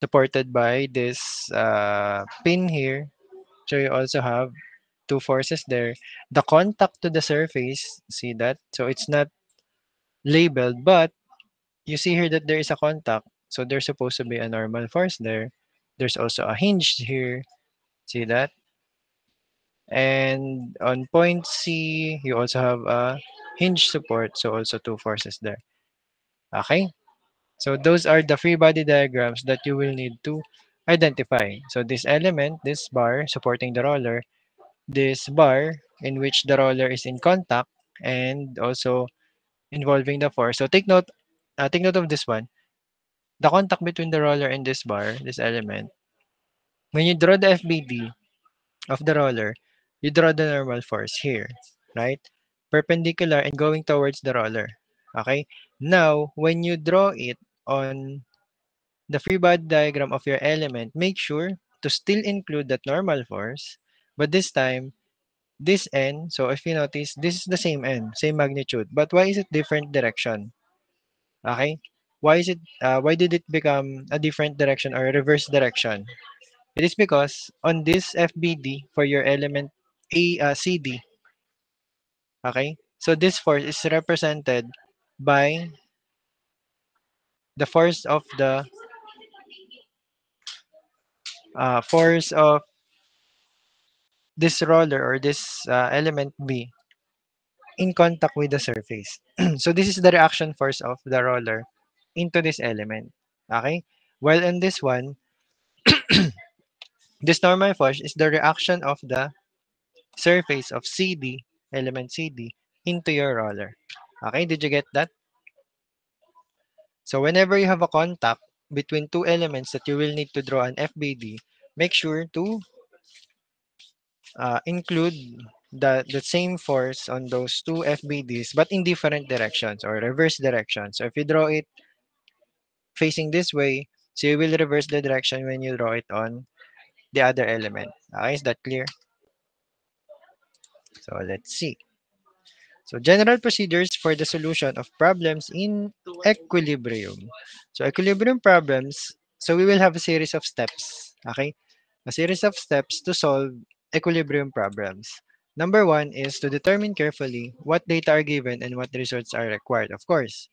supported by this pin here. So you also have two forces there. The contact to the surface, see that? So it's not labeled, but you see here that there is a contact. So there's supposed to be a normal force there. There's also a hinge here. See that? And on point C, you also have a hinge support. So also two forces there. Okay? So those are the free body diagrams that you will need to identify. So this element, this bar supporting the roller, this bar in which the roller is in contact, and also involving the force. So take note of this one. The contact between the roller and this bar, this element. When you draw the FBD of the roller, you draw the normal force here, right? Perpendicular and going towards the roller. Okay? Now, when you draw it on the free body diagram of your element, make sure to still include that normal force, but this time, this n, so if you notice, this is the same n, same magnitude, but why is it different direction? Okay? Why did it become a different direction or reverse direction? It is because on this FBD for your element CD, okay? So this force is represented by the force of this roller or this element B in contact with the surface. So this is the reaction force of the roller into this element. Okay? While in this one, this normal force is the reaction of the surface of CD, element CD, into your roller. Okay, did you get that? So whenever you have a contact between two elements that you will need to draw an FBD, make sure to include the same force on those two FBDs but in different directions or reverse directions. So if you draw it facing this way, so you will reverse the direction when you draw it on the other element. Okay, is that clear? So let's see. So general procedures for the solution of problems in equilibrium. So equilibrium problems, so we will have a series of steps. Okay, a series of steps to solve equilibrium problems. Number one is to determine carefully what data are given and what results are required. Of course,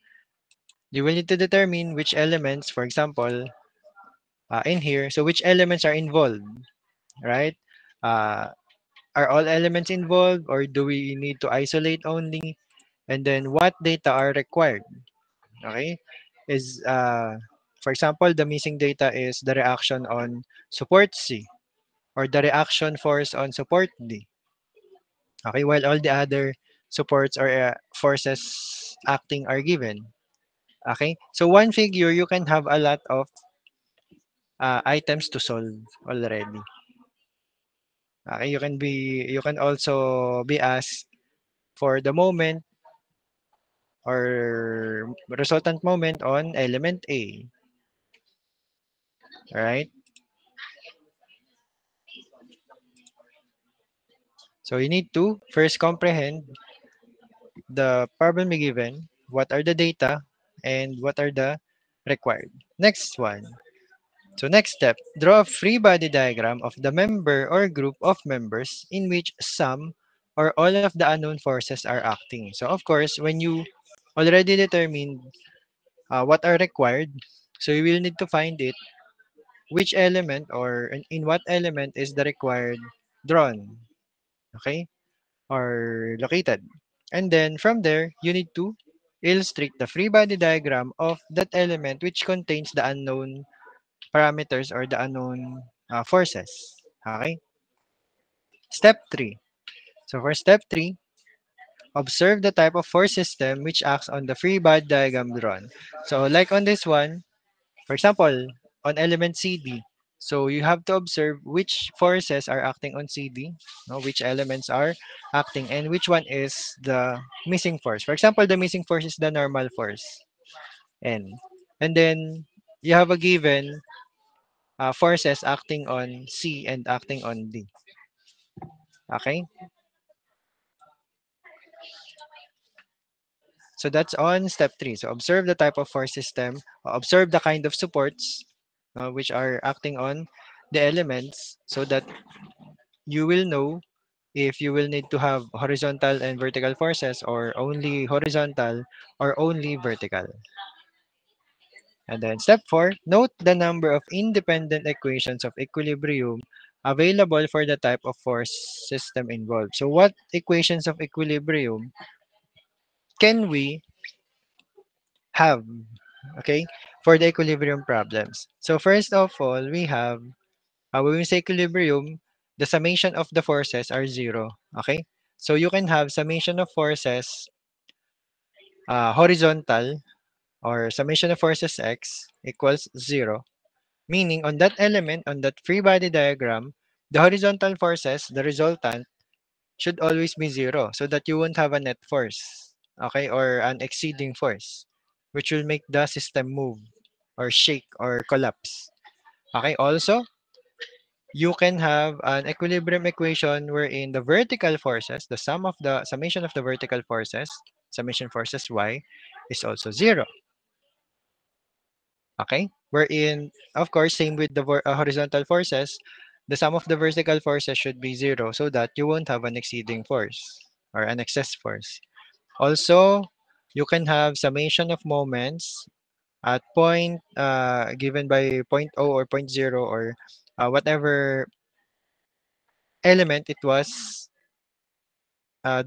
you will need to determine which elements, for example, in here, so which elements are involved, right? Uh, are all elements involved or do we need to isolate only? And then what data are required? Okay, is for example, the missing data is the reaction on support C or the reaction force on support D. Okay, while all the other supports or forces acting are given. Okay, so one figure you can have a lot of items to solve already. Okay, you can also be asked for the moment or resultant moment on element A. Right? So you need to first comprehend the problem given, what are the data, and what are the required. Next one. So next step, draw a free body diagram of the member or group of members in which some or all of the unknown forces are acting. So of course, when you already determined what are required, so you will need to find it, which element or in what element is the required drawn, okay, or located. And then from there, you need to illustrate the free body diagram of that element which contains the unknown parameters or the unknown forces. Okay? Step 3. So for step 3, observe the type of force system which acts on the free body diagram drawn. So like on this one, for example, on element CD, so you have to observe which forces are acting on CD, no, which elements are acting, and which one is the missing force. For example, the missing force is the normal force, N. And then you have a given forces acting on C and acting on D. Okay? So that's on step 3. So observe the type of force system, observe the kind of supports, which are acting on the elements, so that you will know if you will need to have horizontal and vertical forces, or only horizontal or only vertical. And then step 4, note the number of independent equations of equilibrium available for the type of force system involved. So what equations of equilibrium can we have, okay, for the equilibrium problems? So first of all, we have, when we say equilibrium, the summation of the forces are zero, okay? So you can have summation of forces horizontal, or summation of forces x equals zero, meaning on that element, on that free body diagram, the horizontal forces, the resultant, should always be zero, so that you won't have a net force, okay, or an exceeding force, which will make the system move or shake or collapse. Okay, also, you can have an equilibrium equation wherein the vertical forces, the sum of the summation of the vertical forces, summation forces y, is also zero. Okay? Wherein, of course, same with the horizontal forces, the sum of the vertical forces should be zero, so that you won't have an exceeding force or an excess force. Also, you can have summation of moments at point given by point O or point zero, or whatever element it was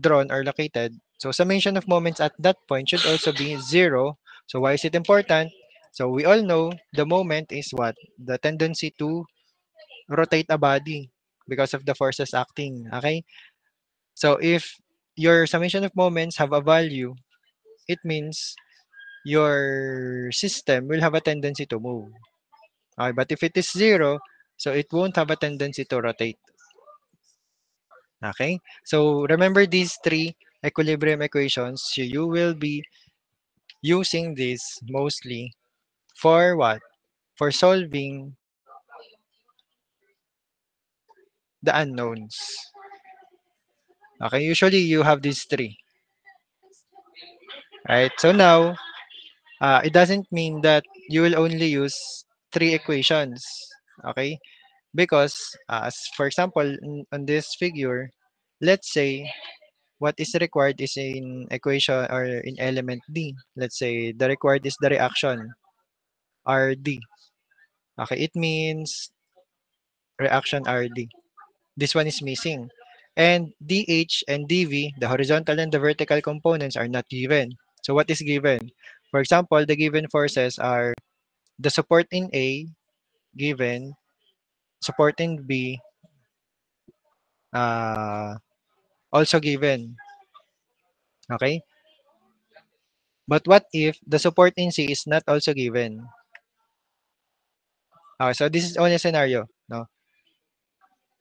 drawn or located. So summation of moments at that point should also be zero. So why is it important? So we all know the moment is what? The tendency to rotate a body because of the forces acting. Okay? So if your summation of moments have a value, it means your system will have a tendency to move. Okay? But if it is zero, so it won't have a tendency to rotate. Okay? So remember these three equilibrium equations. So you will be using this mostly for what? For solving the unknowns. Okay, usually you have these three, right? So now, it doesn't mean that you will only use three equations, okay? Because, as for example, on this figure, let's say what is required is in equation or in element D. Let's say the required is the reaction RD. Okay, it means reaction RD. This one is missing. And DH and DV, the horizontal and the vertical components, are not given. So what is given? For example, the given forces are the support in A given, support in B uh, also given. Okay? But what if the support in C is not also given? So this is only a scenario. No?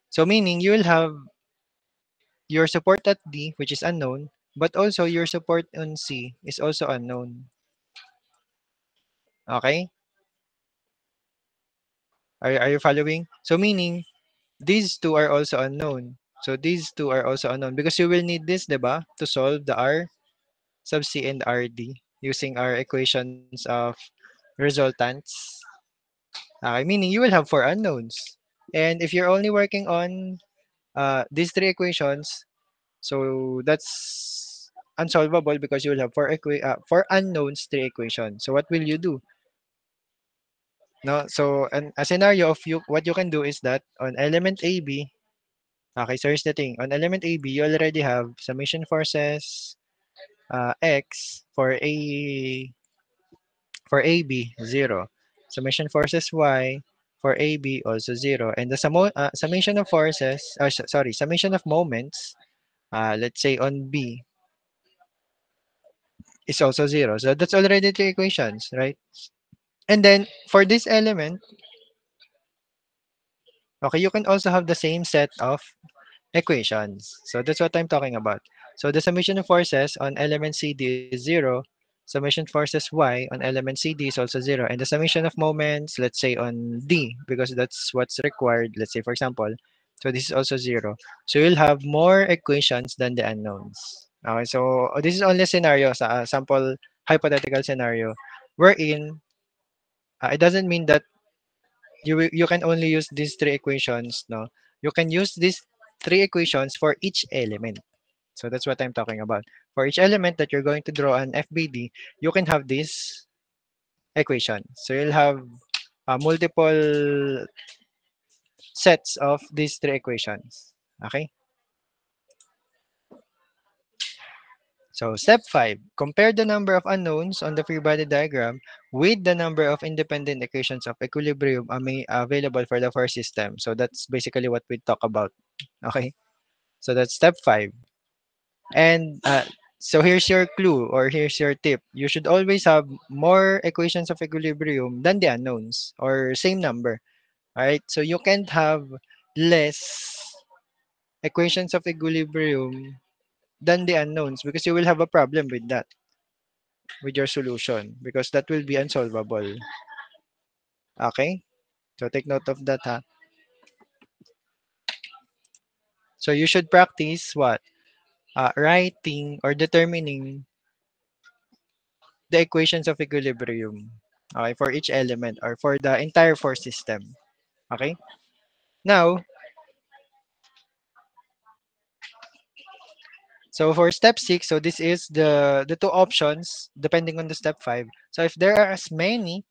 So meaning you will have your support at D, which is unknown, but also your support on C is also unknown. Okay? Are you following? So meaning these two are also unknown. So these two are also unknown because you will need this, diba, to solve the R sub C and RD using our equations of resultants. Okay, meaning you will have four unknowns. And if you're only working on these three equations, so that's unsolvable because you will have four unknowns, three equations. So what will you do? No, so a scenario of you, what you can do is that on element AB, okay, so here's the thing. On element AB, you already have summation forces X for AB, 0. Summation forces Y for AB, also 0. And the summation of forces, sorry, summation of moments, let's say on B, is also 0. So that's already three equations, right? And then for this element, okay, you can also have the same set of equations. So that's what I'm talking about. So the summation of forces on element CD is 0. Summation forces Y on element CD is also 0. And the summation of moments, let's say on D, because that's what's required, let's say for example, so this is also 0. So you'll have more equations than the unknowns. Okay, so this is only a scenario, sample hypothetical scenario, wherein it doesn't mean that you can only use these three equations, no? You can use these three equations for each element. So that's what I'm talking about. For each element that you're going to draw an FBD, you can have this equation. So you'll have multiple sets of these three equations. Okay? So step 5, compare the number of unknowns on the free body diagram with the number of independent equations of equilibrium available for the first system. So that's basically what we talk about. Okay? So that's step 5. And so here's your clue or here's your tip. You should always have more equations of equilibrium than the unknowns or same number. All right? So you can't have less equations of equilibrium than the unknowns because you will have a problem with that, with your solution, because that will be unsolvable. Okay? So take note of that, ha. So you should practice what? Writing or determining the equations of equilibrium. Okay, for each element or for the entire force system. Okay? Now, so for step 6, so this is the two options depending on the step 5. So if there are as many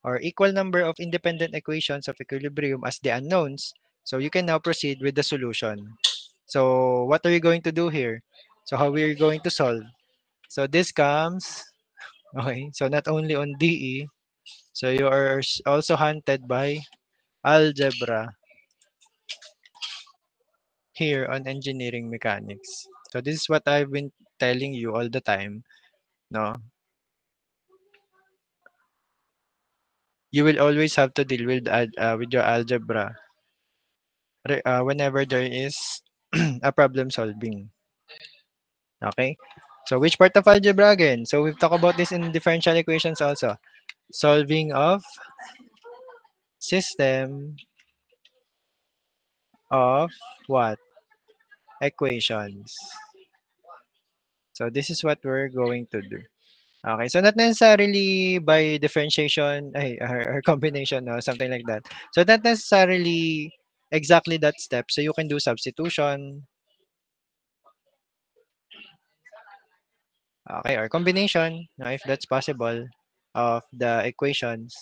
or equal number of independent equations of equilibrium as the unknowns, so you can now proceed with the solution. So what are you going to do here? So how are you going to solve? So this comes, okay, so not only on DE, so you are also hunted by algebra here on engineering mechanics. So this is what I've been telling you all the time, no? You will always have to deal with your algebra whenever there is a problem solving. Okay? So which part of algebra again? So we've talked about this in differential equations also. Solving of system of what? Equations. So this is what we're going to do. Okay, so not necessarily by differentiation or combination or something like that. So not necessarily exactly that step. So you can do substitution, okay, or combination, if that's possible, of the equations.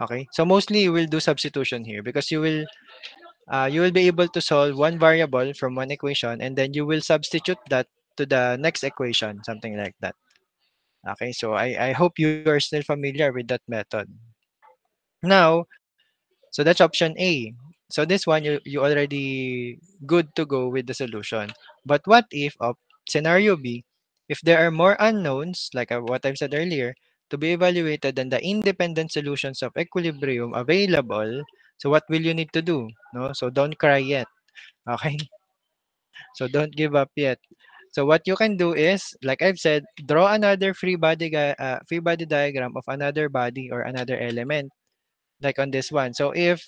Okay, so mostly you will do substitution here because you will be able to solve one variable from one equation and then you will substitute that to the next equation, something like that. Okay, so I hope you are still familiar with that method. Now, so that's option A. So this one, you already good to go with the solution. But what if of scenario B, if there are more unknowns, like what I've said earlier, to be evaluated than the independent solutions of equilibrium available, so what will you need to do? No, so don't cry yet. Okay, so don't give up yet. So what you can do is, like I've said, draw another free body diagram of another body or another element, like on this one. So if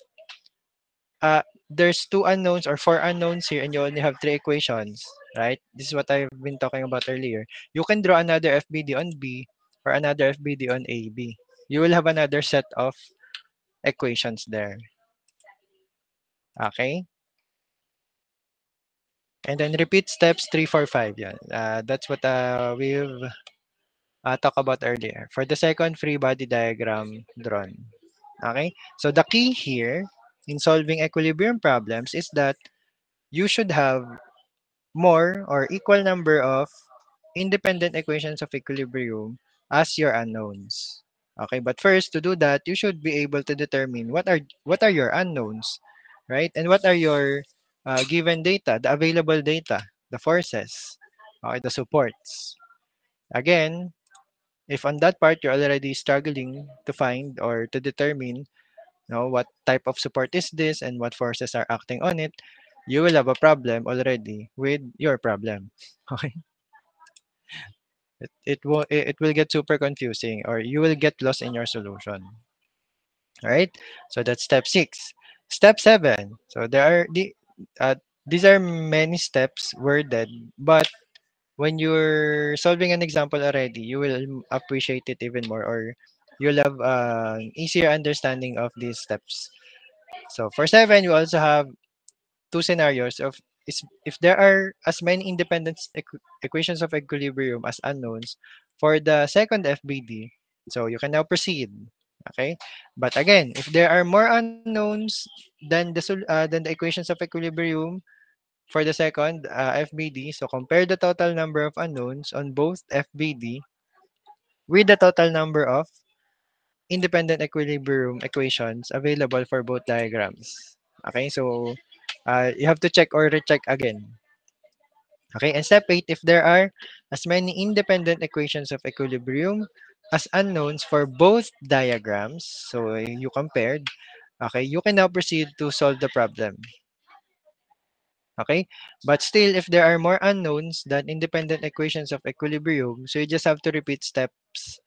there's two unknowns or four unknowns here and you only have three equations, right? This is what I've been talking about earlier. You can draw another FBD on B or another FBD on AB. You will have another set of equations there. Okay? And then repeat steps 3, 4, 5. Yeah. That's what we've talked about earlier for the second free body diagram drawn. Okay? So the key here in solving equilibrium problems is that you should have more or equal number of independent equations of equilibrium as your unknowns. Okay, but first to do that, you should be able to determine what are your unknowns, right? And what are your given data, the available data, the forces, okay, the supports. Again, if on that part you're already struggling to find or to determine, what type of support is this and what forces are acting on it, you will have a problem already with your problem. Okay, it will get super confusing or you will get lost in your solution. All right, so that's step 6. Step 7, so uh, these are many steps worded, but when you're solving an example already, you will appreciate it even more, or you'll have an easier understanding of these steps. So for 7, we also have two scenarios of if there are as many independent equations of equilibrium as unknowns for the second FBD, so you can now proceed. Okay, but again, if there are more unknowns than the equations of equilibrium for the second FBD, so compare the total number of unknowns on both FBD with the total number of independent equilibrium equations available for both diagrams. Okay, so you have to check or recheck again. Okay, and step 8, if there are as many independent equations of equilibrium as unknowns for both diagrams, so you compared, okay, you can now proceed to solve the problem. Okay, but still, if there are more unknowns than independent equations of equilibrium, so you just have to repeat steps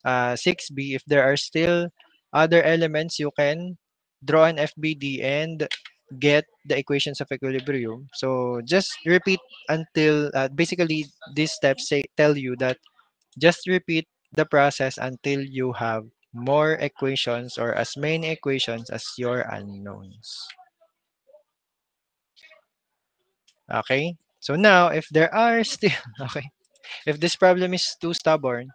6b. If there are still other elements, you can draw an FBD and get the equations of equilibrium. So just repeat until basically these steps tell you that just repeat the process until you have more equations or as many equations as your unknowns. Okay? So now if there are still okay, if this problem is too stubborn,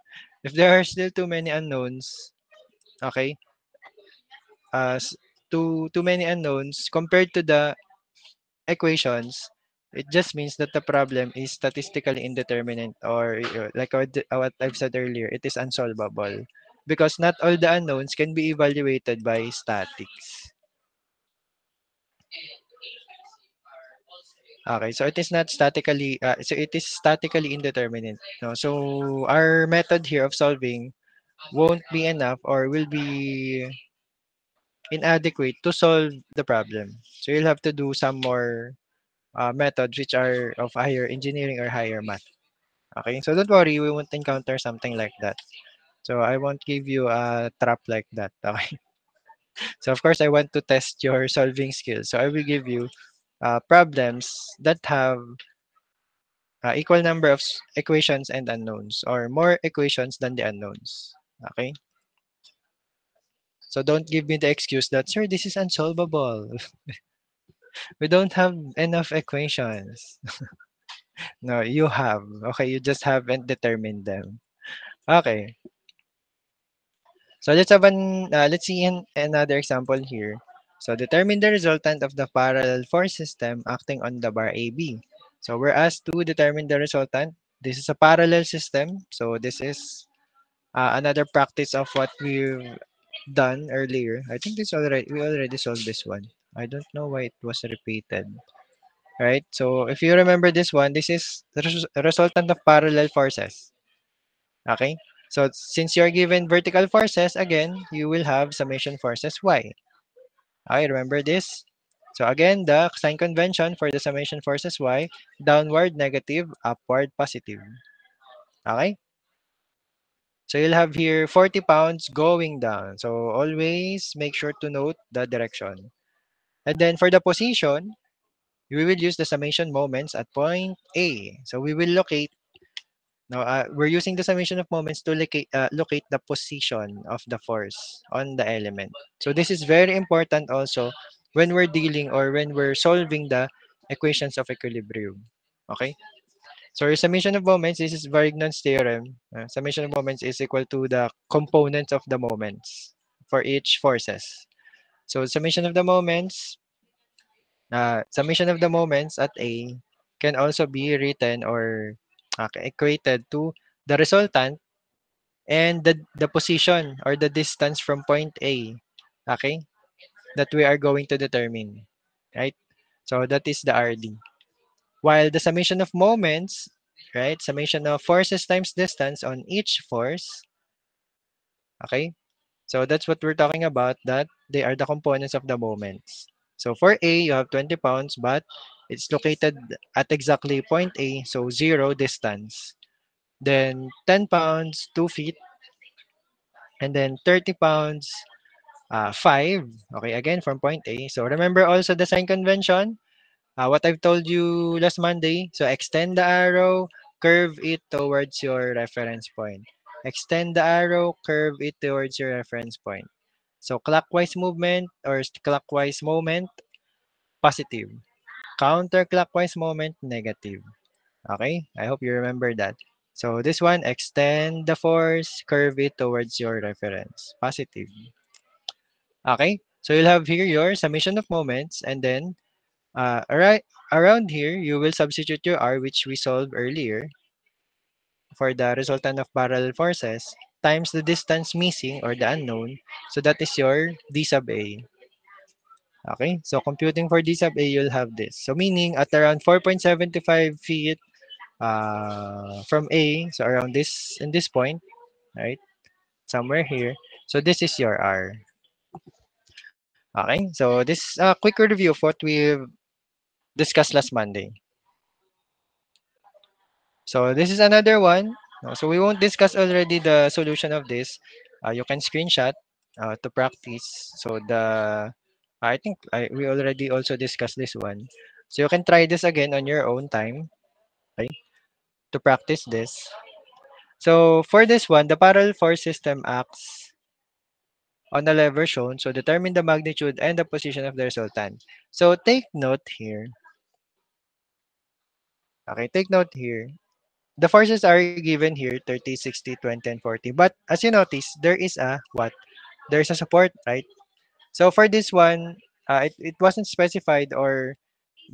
if there are still too many unknowns, okay, too many unknowns compared to the equations, it just means that the problem is statistically indeterminate or like what I've said earlier, it is unsolvable because not all the unknowns can be evaluated by statics. Okay, so it is not statically so it is statically indeterminate. No, so our method here of solving won't be enough or will be inadequate to solve the problem. So you'll have to do some more methods which are of higher engineering or higher math. Okay, so don't worry, we won't encounter something like that. So I won't give you a trap like that. Okay. So of course I want to test your solving skills. So I will give you problems that have equal number of equations and unknowns or more equations than the unknowns. Okay. So don't give me the excuse that sir, this is unsolvable. We don't have enough equations. No, you have. Okay, you just haven't determined them. Okay. So let's see another example here. So determine the resultant of the parallel force system acting on the bar AB. So we're asked to determine the resultant. This is a parallel system. So this is another practice of what we've done earlier. I think we already solved this one. I don't know why it was repeated. Right? So if you remember this one, this is the resultant of parallel forces. Okay? So since you're given vertical forces, again, you will have summation forces y. Okay, remember this? So again, the sign convention for the summation forces y, downward negative, upward positive. Okay? So you'll have here 40 pounds going down. So always make sure to note the direction. And then for the position, we will use the summation moments at point A. So we will locate. Now, we're using the summation of moments to locate the position of the force on the element. So this is very important also when we're dealing or when we're solving the equations of equilibrium. Okay? So your summation of moments, this is Varignon's theorem. Summation of moments is equal to the components of the moments for each forces. So summation of the moments at A can also be written or equated to the resultant and the position or the distance from point A, okay, that we are going to determine, right? So that is the RD. While the summation of moments, right, summation of forces times distance on each force, okay, so that's what we're talking about, that they are the components of the moments. So for A, you have 20 pounds, but it's located at exactly point A, so 0 distance. Then 10 pounds, 2 feet, and then 30 pounds, 5. Okay, again from point A. So remember also the sign convention, what I've told you last Monday. So extend the arrow, curve it towards your reference point. extend the arrow, curve it towards your reference point. So clockwise movement or clockwise moment, positive. Counterclockwise moment, negative. Okay, I hope you remember that. So this one, extend the force, curve it towards your reference, positive. Okay, so you'll have here your summation of moments, and then right around here, you will substitute your R, which we solved earlier, for the resultant of parallel forces, times the distance missing or the unknown. So that is your D sub A. Okay, so computing for D sub A, you'll have this. So meaning at around 4.75 feet from A, so around this, in this point, right? Somewhere here. So this is your R. Okay, so this quick review of what we've discussed last Monday. So this is another one. So we won't discuss already the solution of this. You can screenshot to practice. So I think we already also discussed this one. So you can try this again on your own time, okay, to practice this. So for this one, the parallel force system acts on the lever shown. So determine the magnitude and the position of the resultant. So take note here. Okay, take note here. The forces are given here 30, 60, 20, and 40. But as you notice, there is a what? There's a support, right? So for this one, it wasn't specified, or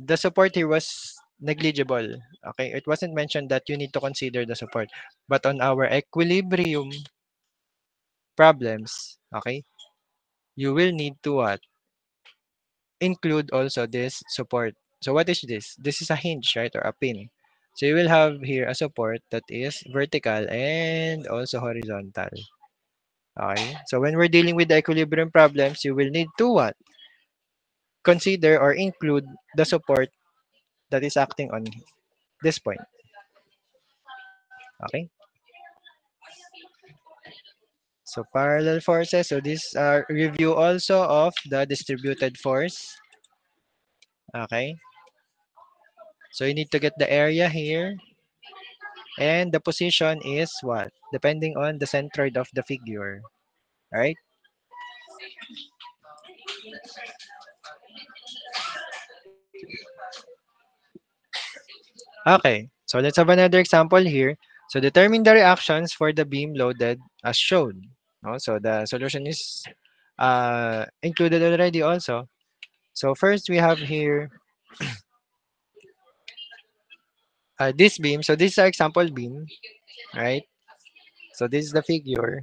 the support here was negligible. Okay, it wasn't mentioned that you need to consider the support. But on our equilibrium problems, okay, you will need to what? Include also this support. So what is this? This is a hinge, right, or a pin. So you will have here a support that is vertical and also horizontal. Okay. So when we're dealing with the equilibrium problems, you will need to what? Consider or include the support that is acting on this point. Okay. So parallel forces. So this review also of the distributed force. Okay. So you need to get the area here. And the position is what? Depending on the centroid of the figure. Right? Okay. So let's have another example here. So determine the reactions for the beam loaded as shown. No? So the solution is included already also. So first we have here this beam. So this is our example beam, right? So this is the figure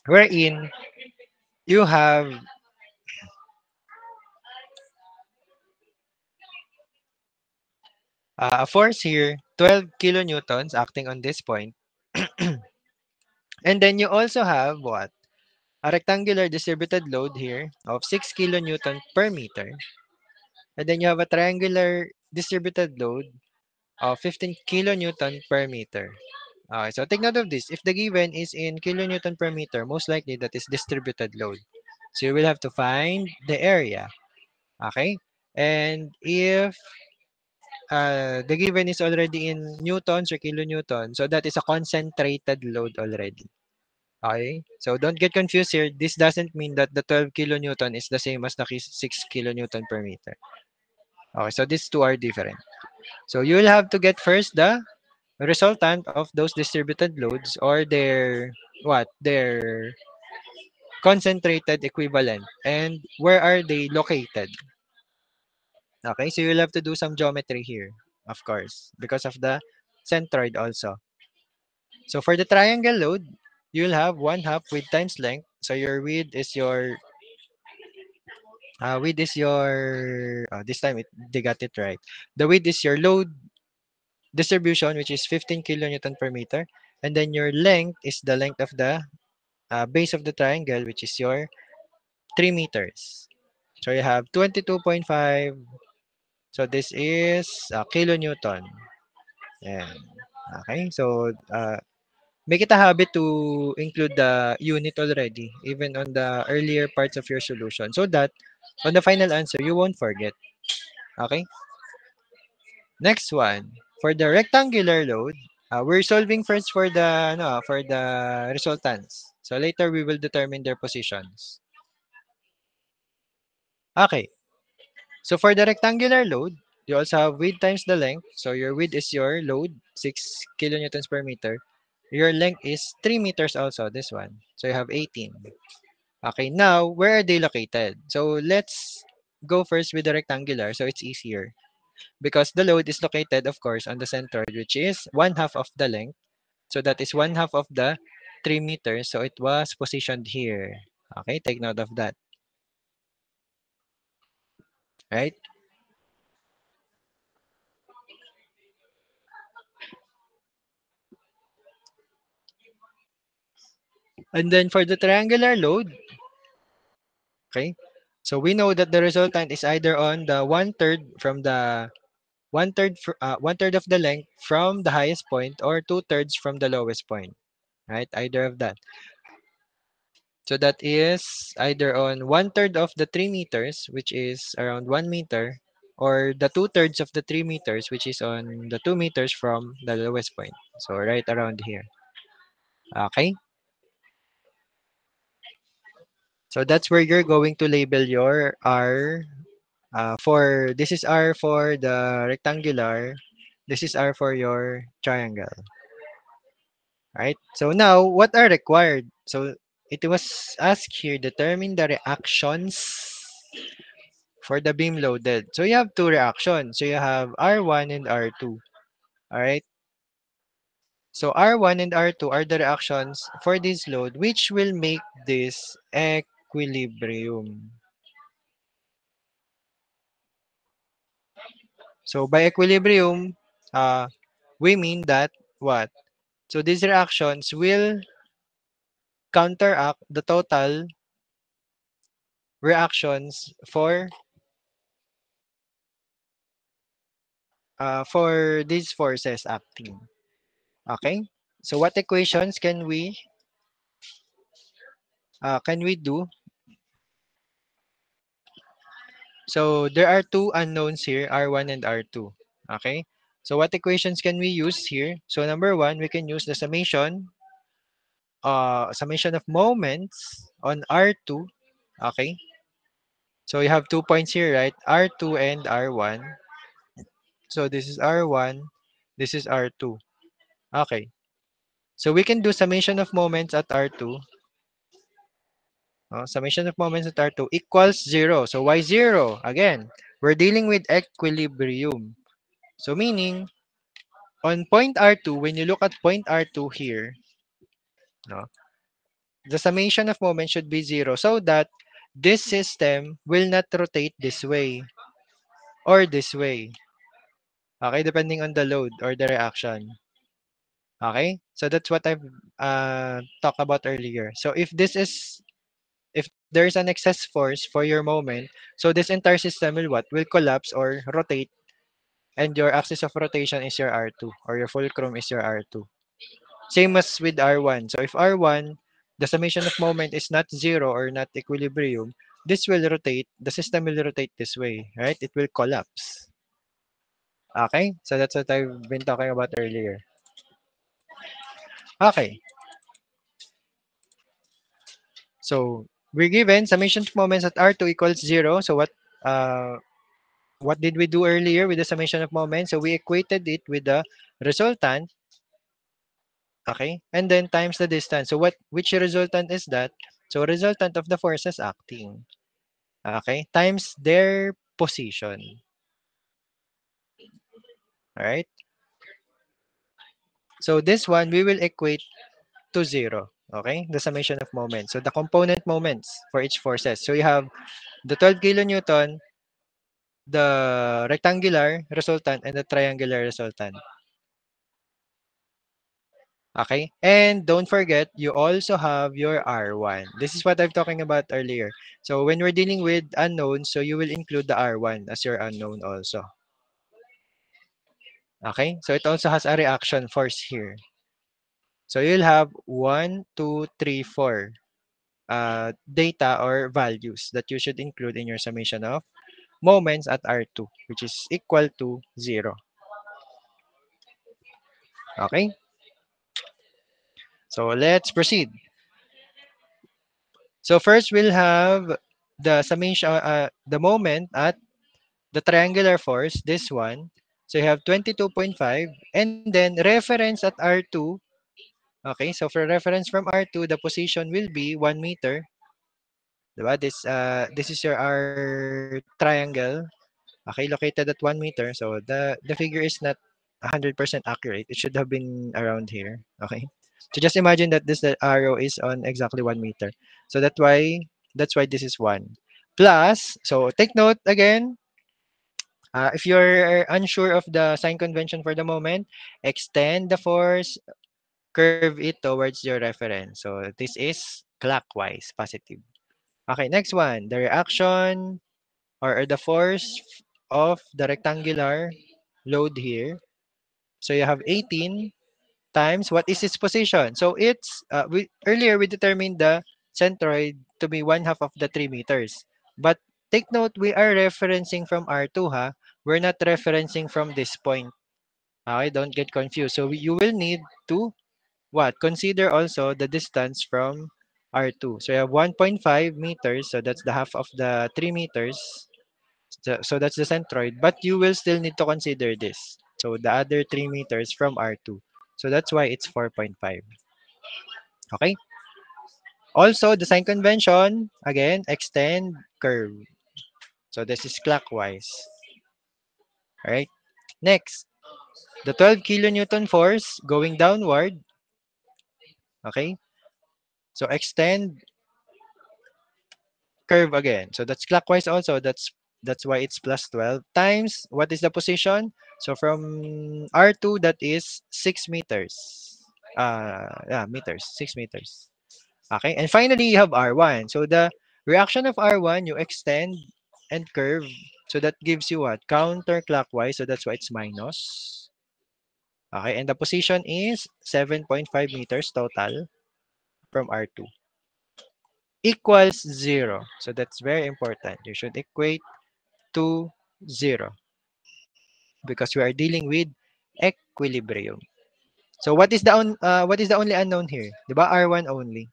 wherein you have a force here, 12 kilonewtons acting on this point. And then you also have what? A rectangular distributed load here of 6 kilonewton per meter. And then you have a triangular distributed load of 15 kilonewton per meter. Okay, so take note of this. If the given is in kilonewton per meter, most likely that is distributed load. So you will have to find the area. Okay? And if the given is already in newtons or kilonewton, so that is a concentrated load already. Okay? So don't get confused here. This doesn't mean that the 12 kilonewton is the same as the 6 kilonewton per meter. Okay, so these two are different. So you will have to get first the resultant of those distributed loads, or their what? Their concentrated equivalent, and where are they located. Okay, so you'll have to do some geometry here, of course, because of the centroid also. So for the triangle load, you'll have 1/2 width times length. So your width is your this time they got it right. The width is your load distribution, which is 15 kilonewton per meter, and then your length is the length of the base of the triangle, which is your 3 meters. So you have 22.5. So this is kilonewton. And okay, so make it a habit to include the unit already, even on the earlier parts of your solution, so that on the final answer, you won't forget. Okay? Next one. For the rectangular load, We're solving first for the for the resultants. So later we will determine their positions. Okay. So for the rectangular load, you also have width times the length. So your width is your load, 6 kilonewtons per meter. Your length is 3 meters also, this one. So you have 18. Okay, now where are they located? So let's go first with the rectangular so it's easier. Because the load is located, of course, on the centroid, which is one half of the length. So that is one half of the 3 meters. So it was positioned here. Okay, take note of that. Right? And then for the triangular load, okay, so we know that the resultant is either on the one third of the length from the highest point or two thirds from the lowest point, right? Either of that. So that is either on one third of the 3 meters, which is around 1 meter, or the two thirds of the 3 meters, which is on the 2 meters from the lowest point. So right around here. Okay. So that's where you're going to label your R. For this is R for the rectangular. This is R for your triangle. Right? So now, what are required? So it was asked here, determine the reactions for the beam loaded. So you have two reactions. So you have R1 and R2. All right. So R1 and R2 are the reactions for this load, which will make this equilibrium. So by equilibrium, we mean that what? So these reactions will counteract the total reactions for these forces acting. Okay? So what equations can we do? So there are two unknowns here, R1 and R2. Okay? So what equations can we use here? So number one, we can use the summation of moments on R2. Okay? So you have 2 points here, right? R2 and R1. So this is R1, this is R2. Okay. So we can do summation of moments at R2. Summation of moments at R2 equals 0. So why 0? Again, we're dealing with equilibrium. So meaning, on point R2, when you look at point R2 here, no, the summation of moments should be 0 so that this system will not rotate this way or this way. Okay, depending on the load or the reaction. Okay, so that's what I've talked about earlier. So if there is an excess force for your moment, so this entire system will what? Will collapse or rotate, and your axis of rotation is your R2 or your fulcrum is your R2. Same as with R1. So if R1, the summation of moment is not zero or not equilibrium, this will rotate, the system will rotate this way, right? It will collapse. Okay? So that's what I've been talking about earlier. Okay. So we're given summation of moments at R2 equals 0. So what did we do earlier with the summation of moments? So we equated it with the resultant, okay? And then times the distance. So which resultant is that? So resultant of the forces acting, okay? Times their position, all right? So this one we will equate to 0, okay? The summation of moments. So the component moments for each forces. So you have the 12 kilonewton, the rectangular resultant, and the triangular resultant. Okay? And don't forget, you also have your R1. This is what I'm talking about earlier. So when we're dealing with unknowns, so you will include the R1 as your unknown also. Okay? So it also has a reaction force here. So you'll have 1, 2, 3, 4 data or values that you should include in your summation of moments at R2, which is equal to 0. Okay? So let's proceed. So first we'll have the summation, the moment at the triangular force, this one. So you have 22.5 and then reference at R2. Okay, so for reference from R2, the position will be 1 meter. Diba? This is your R triangle. Okay, located at 1 meter. So the figure is not 100% accurate. It should have been around here. Okay. So just imagine that this the arrow is on exactly 1 meter. So that's why this is one. Plus, so take note again. If you're unsure of the sign convention for the moment, extend the force, curve it towards your reference. So this is clockwise, positive. Okay, next one, the reaction or the force of the rectangular load here. So you have 18 times what is its position. So it's we earlier we determined the centroid to be 1/2 of the 3 meters. But take note, we are referencing from R2 ha. We're not referencing from this point. Okay, don't get confused. So you will need to what? Consider also the distance from R2. So you have 1.5 meters. So that's the half of the 3 meters. So that's the centroid, but you will still need to consider this. So the other 3 meters from R2. So that's why it's 4.5. Okay? Also, the sign convention, again, extend curve. So this is clockwise. Alright? Next, the 12 kilonewton force going downward. Okay? So extend curve again. So that's clockwise also. That's why it's plus 12 times what is the position? So from R2 that is 6 meters. Yeah, meters, 6 meters. Okay? And finally you have R1. So the reaction of R1 you extend and curve. So that gives you what? Counterclockwise. So that's why it's minus. Okay? And the position is 7.5 meters total from R2 equals 0. So that's very important. You should equate to 0 because we are dealing with equilibrium. So what is the only unknown here? 'Di ba R1 only?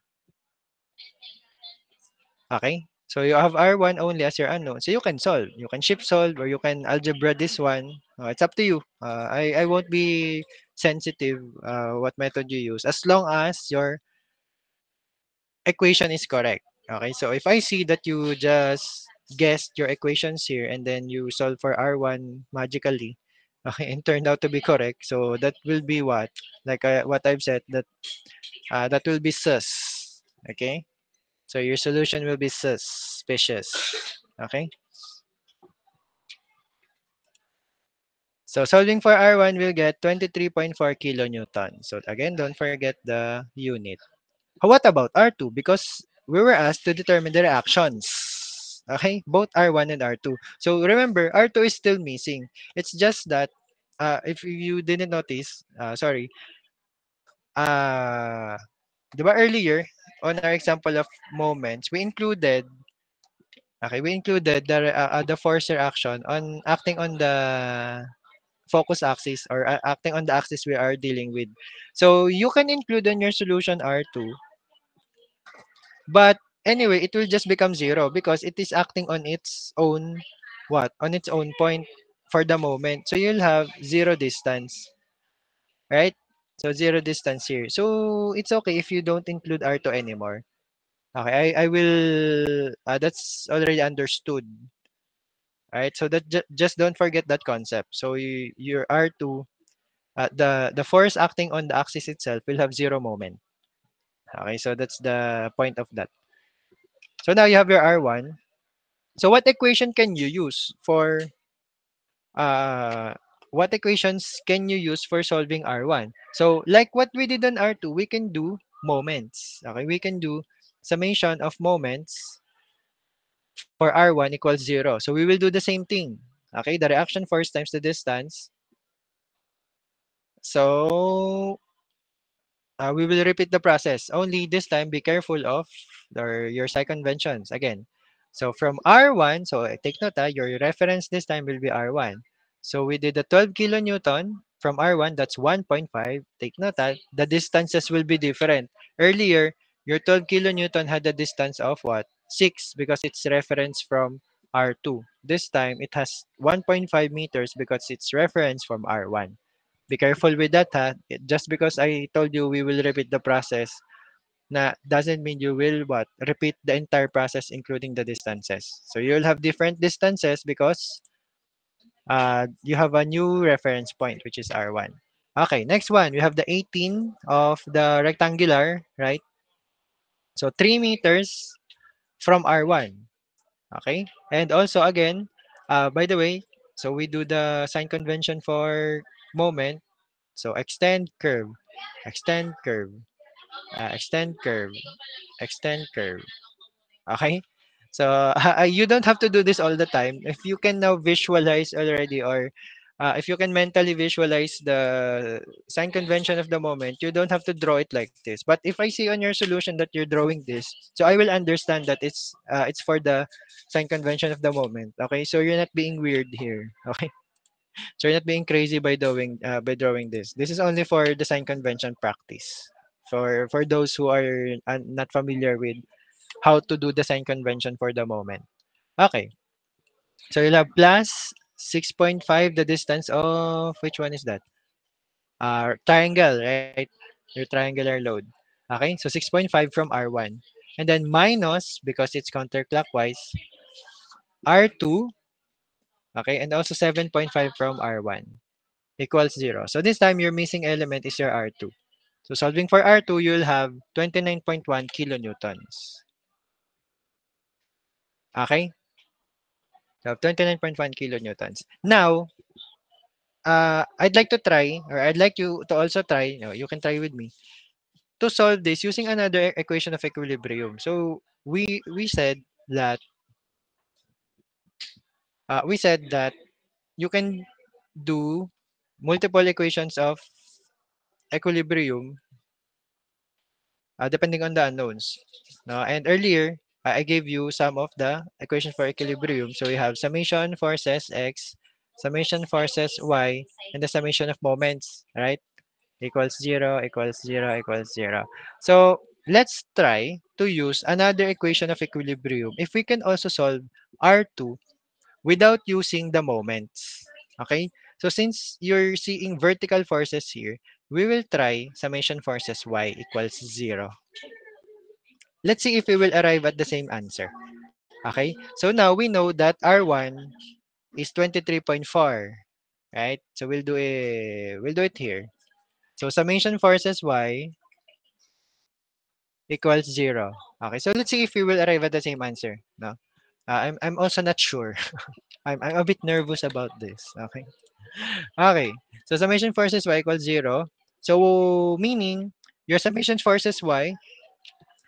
Okay? So you have R1 only as your unknown. So you can solve. You can shift solve or you can algebra this one. It's up to you. I won't be sensitive what method you use as long as your equation is correct. Okay? So if I see that you just guessed your equations here and then you solve for R1 magically, okay, and turned out to be correct. So that will be what? Like what I've said, that will be sus. Okay? So your solution will be suspicious. Okay? So solving for R1 will get 23.4 kilonewton. So again, don't forget the unit. What about R2? Because we were asked to determine the reactions. Okay? Both R1 and R2. So remember, R2 is still missing. It's just that if you didn't notice, sorry, uh, di ba earlier, on our example of moments, we included the force reaction on acting on the focus axis or acting on the axis we are dealing with. So you can include in your solution R2, but anyway, it will just become 0 because it is acting on its own what? On its own point for the moment. So you'll have 0 distance, right? So 0 distance here. So it's okay if you don't include R2 anymore. Okay, I will that's already understood. Right? So that just don't forget that concept. So your R2 the force acting on the axis itself will have 0 moment. Okay, so that's the point of that. So now you have your R1. So uh what equations can you use for solving R1? So like what we did on R2, we can do moments. Okay, we can do summation of moments for R1 equals 0. So we will do the same thing. Okay, the reaction force times the distance. So we will repeat the process. Only this time, be careful of your side conventions. Again, so from R1, so take note, your reference this time will be R1. So we did the 12 kilonewton. from R1, that's 1.5. Take note that the distances will be different. Earlier, your 12 kilonewton had a distance of what? 6 because it's reference from R2. This time, it has 1.5 meters because it's reference from R1. Be careful with that, ha. Just because I told you we will repeat the process, na doesn't mean you will what? Repeat the entire process including the distances. So you'll have different distances because you have a new reference point, which is R1. Okay, next one, we have the 18 of the rectangular, right? So 3 meters from R1. Okay, and also again, by the way, so we do the sign convention for moment. So extend curve, extend curve, extend curve. Okay? So you don't have to do this all the time. If you can now visualize already, or if you can mentally visualize the sign convention of the moment, you don't have to draw it like this. But if I see on your solution that you're drawing this, so I will understand that it's for the sign convention of the moment. Okay? So you're not being weird here. Okay? So you're not being crazy by drawing this. This is only for the sign convention practice. For those who are not familiar with how to do the sign convention for the moment. Okay. So you'll have plus 6.5, the distance of which one is that? Triangle, right? Your triangular load. Okay. So 6.5 from R1. And then minus, because it's counterclockwise, R2. Okay. And also 7.5 from R1 equals 0. So this time your missing element is your R2. So solving for R2, you'll have 29.1 kilonewtons. Okay? So 29.1 kilonewtons. Now, I'd like to try, or I'd like you to also try, you can try with me, to solve this using another equation of equilibrium. So that we said that you can do multiple equations of equilibrium depending on the unknowns. No? And earlier, I gave you some of the equations for equilibrium. So we have summation forces x, summation forces y, and the summation of moments, right? Equals 0, equals 0, equals 0. So let's try to use another equation of equilibrium if we can also solve R2 without using the moments. Okay? So since you're seeing vertical forces here, we will try summation forces y equals 0. Let's see if we will arrive at the same answer. Okay? So now we know that R1 is 23.4, right? So we'll do it here. So summation forces y equals 0. Okay, so let's see if we will arrive at the same answer. No, I'm also not sure. I'm a bit nervous about this. Okay, okay. So summation forces y equals 0. So meaning your summation forces y,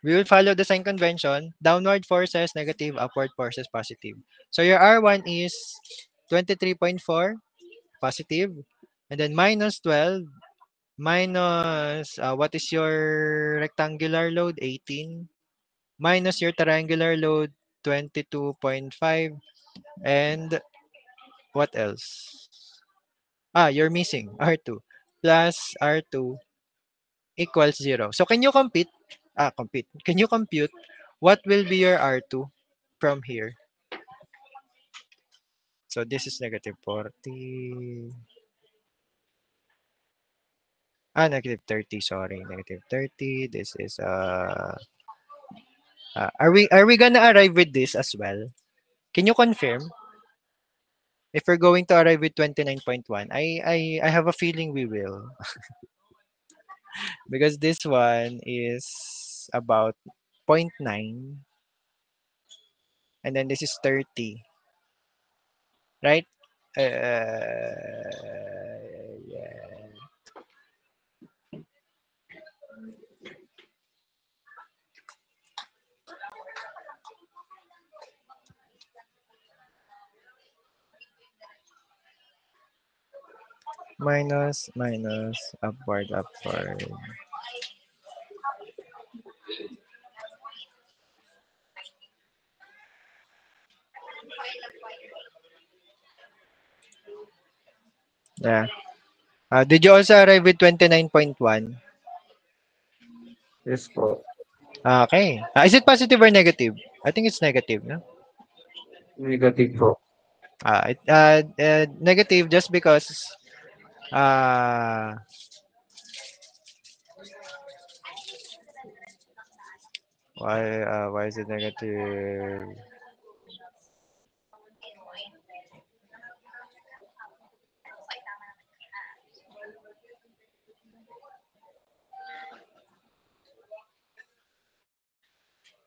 we will follow the sign convention. Downward forces negative, upward forces positive. So your R1 is 23.4 positive, and then minus 12 minus what is your rectangular load? 18 minus your triangular load 22.5, and what else? You're missing R2 plus R2 equals 0. So can you compete? Can you compute what will be your R2 from here? So this is negative 40. Negative 30, sorry. Negative 30. This is are we gonna arrive with this as well? Can you confirm if we're going to arrive with 29.1? I have a feeling we will, because this one is about zero point 0.9, and then this is 30, right? Yeah. Minus, minus, upward, upward. Yeah. Did you also arrive with 29.1? Yes po. Okay. Is it positive or negative? I think it's negative, no? Negative po. Negative just because uh, why is it negative?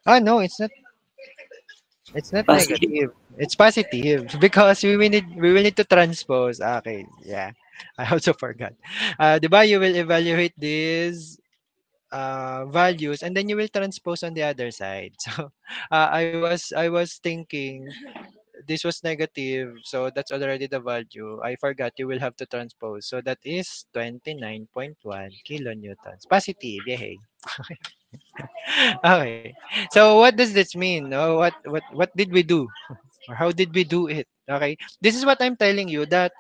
No, it's not Positive. negative. It's positive because we will need to transpose. Okay, yeah. I also forgot. 'Di ba you will evaluate these values and then you will transpose on the other side. So I was thinking this was negative, so that's already the value. I forgot you will have to transpose. So that is 29.1 kilonewtons. Positive, yay. Okay. So what does this mean? No, what did we do? Or how did we do it? Okay. This is what I'm telling you that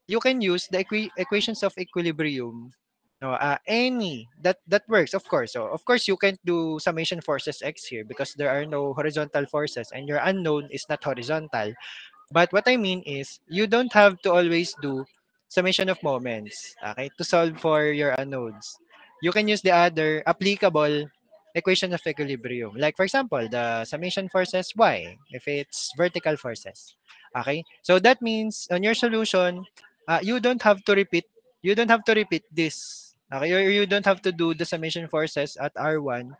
you can use the equations of equilibrium. No, any that works, of course. So of course you can't do summation forces x here because there are no horizontal forces and your unknown is not horizontal. But what I mean is you don't have to always do summation of moments, okay, to solve for your unknowns. You can use the other applicable equation of equilibrium. Like for example, the summation forces y if it's vertical forces. Okay? So that means on your solution, you don't have to repeat this. Okay? Or you don't have to do the summation forces at R1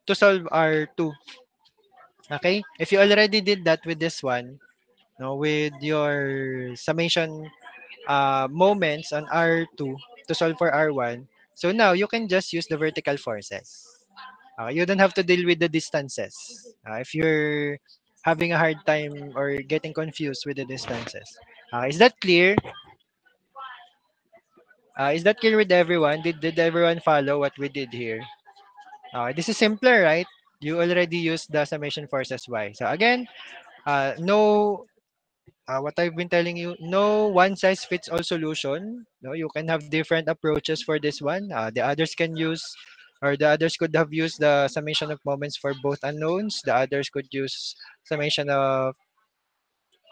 to solve R2. Okay? If you already did that with this one, no, with your summation moments on R2 to solve for R1. So now you can just use the vertical forces. You don't have to deal with the distances. If you're having a hard time or getting confused with the distances. Is that clear? Is that clear with everyone? Did everyone follow what we did here? This is simpler, right? You already used the summation forces y. So again, no what I've been telling you, no one size fits all solution. No, you can have different approaches for this one. The others can use, or the others could have used the summation of moments for both unknowns. The others could use summation of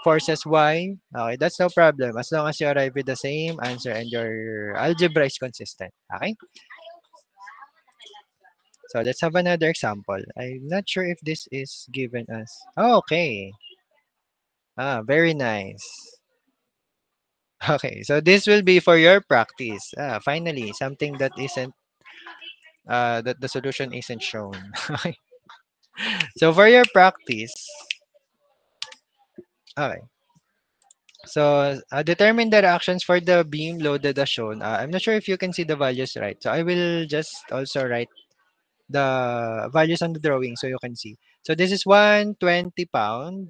forces y. Okay, that's no problem as long as you arrive with the same answer and your algebra is consistent. Okay, so let's have another example. I'm not sure if this is given as. Oh, okay. Very nice. Okay, so this will be for your practice. Finally, something that isn't that the solution isn't shown. Okay. So for your practice, okay. So determine the reactions for the beam loaded as shown. I'm not sure if you can see the values right. So I will just also write the values on the drawing so you can see. So this is 120 pound.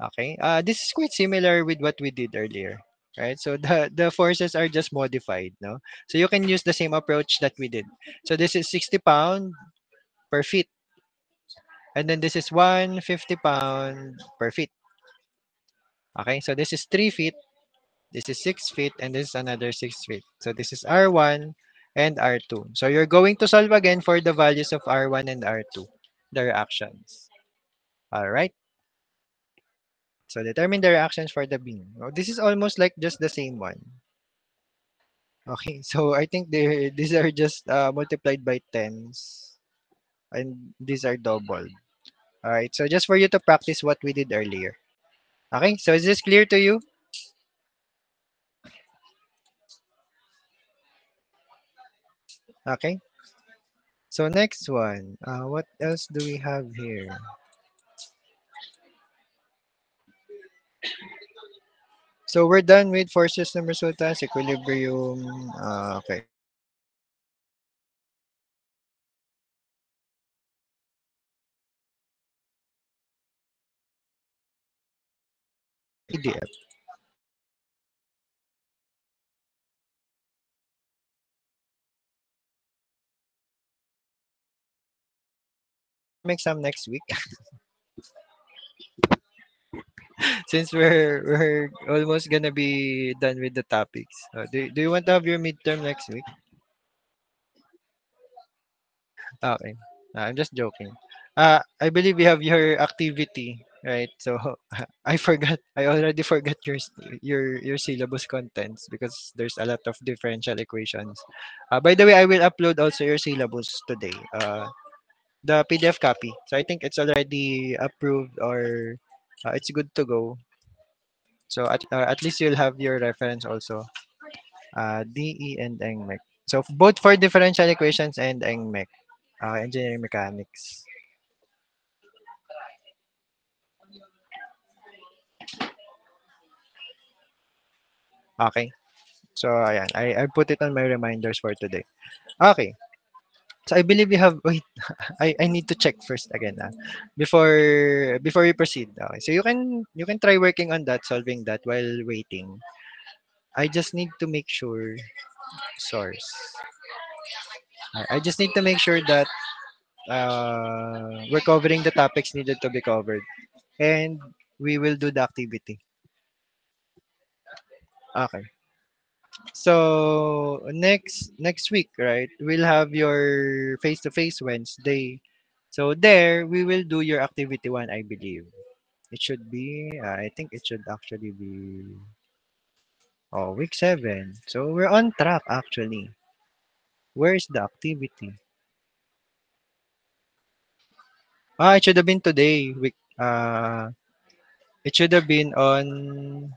Okay. This is quite similar with what we did earlier. Right. So the forces are just modified. No. So you can use the same approach that we did. So this is 60 pound per feet. And then this is 150 pound per feet. Okay. So this is 3 feet. This is 6 feet. And this is another 6 feet. So this is R1 and R2. So you're going to solve again for the values of R1 and R2, the reactions. All right. So determine the reactions for the beam. Oh, this is almost like just the same one. Okay, so I think these are just multiplied by tens and these are doubled. All right, so just for you to practice what we did earlier. Okay, so is this clear to you? Okay, so next one. What else do we have here? So we're done with forces and resultants, equilibrium. Okay, PDF. Make some next week. since we're almost gonna be done with the topics. Do you want to have your midterm next week? Okay. I'm just joking. I believe you have your activity, right? So I forgot. I already forgot your syllabus contents because there's a lot of differential equations. By the way, I will upload also your syllabus today. The PDF copy. So I think it's already approved or it's good to go. So at least you'll have your reference also. DE and NMEC. So both for differential equations and NMEC, engineering mechanics. Okay. So ayan, I put it on my reminders for today. Okay. So I believe we have wait, I need to check first again before we proceed. Okay. So you can try working on that, solving that while waiting. I just need to make sure source. I just need to make sure that we're covering the topics needed to be covered. And we will do the activity. Okay. So next week, right? We'll have your face-to-face Wednesday. So there we will do your activity one, I believe. It should be I think it should actually be week 7. So we're on track actually. Where's the activity? It should have been today. Week it should have been on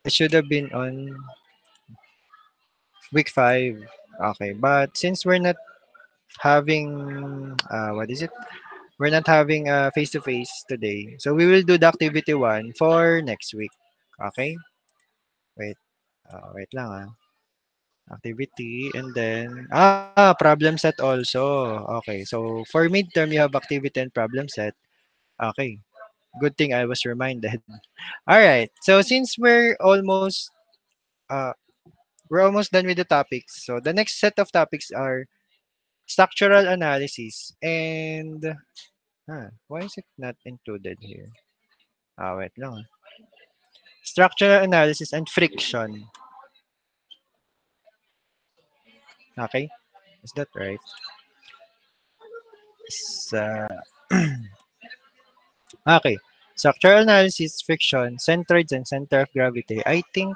it should have been on week 5. Okay, but since we're not having what is it? We're not having face to face today. So we will do the activity one for next week. Okay? Wait. Wait lang Activity and then problem set also. Okay. So for midterm you have activity and problem set. Okay. Good thing I was reminded. All right. So since uh we're almost done with the topics. So the next set of topics are structural analysis and why is it not included here? Wait lang Structural analysis and friction. Okay? Is that right? Sa okay. Structural analysis, friction, centroids, and center of gravity. I think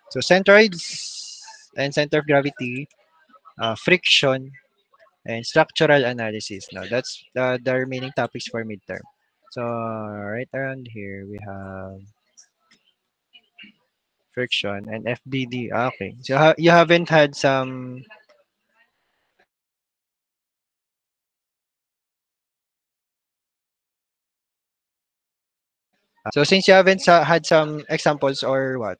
so. Centroids and center of gravity, friction, and structural analysis. Now that's the remaining topics for midterm. So right around here we have friction and FBD. Okay. So you haven't had some so since you haven't had some examples or what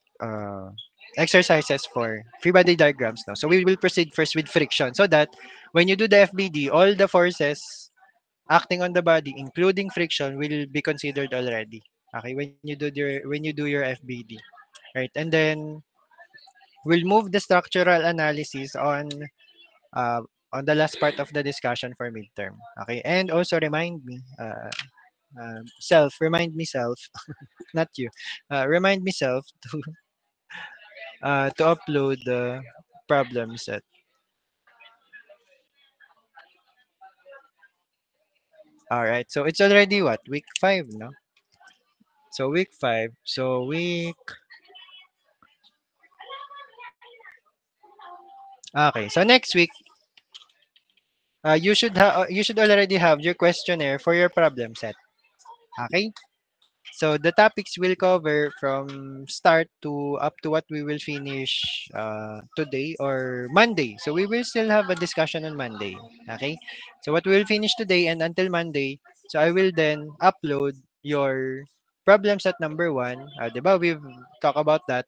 exercises for free body diagrams now, so we will proceed first with friction so that when you do the FBD, all the forces acting on the body, including friction, will be considered already. Okay, when you do your FBD, right? And then we'll move the structural analysis uh, on the last part of the discussion for midterm. Okay, and also remind me self, not you, remind me self to upload the problem set. All right. So it's already what? Week 5, no? So week 5. So week Okay. So next week, you should already have your questionnaire for your problem set. Okay? So the topics will cover from start to up to what we will finish today or Monday. So we will still have a discussion on Monday. Okay? So what we will finish today and until Monday, so I will then upload your problem set number 1. 'Di ba? We've talked about that.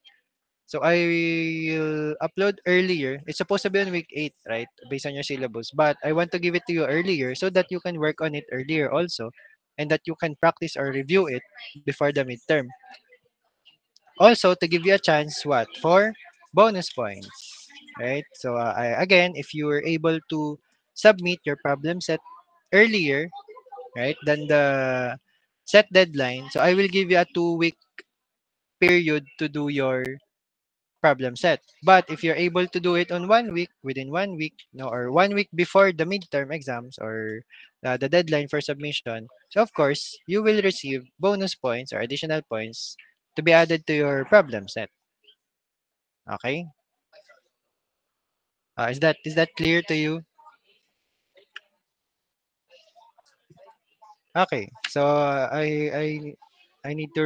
So I will upload earlier. It's supposed to be on week 8, right? Based on your syllabus. But I want to give it to you earlier so that you can work on it earlier also and that you can practice or review it before the midterm. Also to give you a chance what for bonus points, right? So again, if you were able to submit your problem set earlier, right, than the set deadline, so I will give you a 2 week period to do your problem set. But if you're able to do it on 1 week, within 1 week, no, or 1 week before the midterm exams or the deadline for submission, so of course you will receive bonus points or additional points to be added to your problem set. Okay, is that clear to you? Okay, so I need to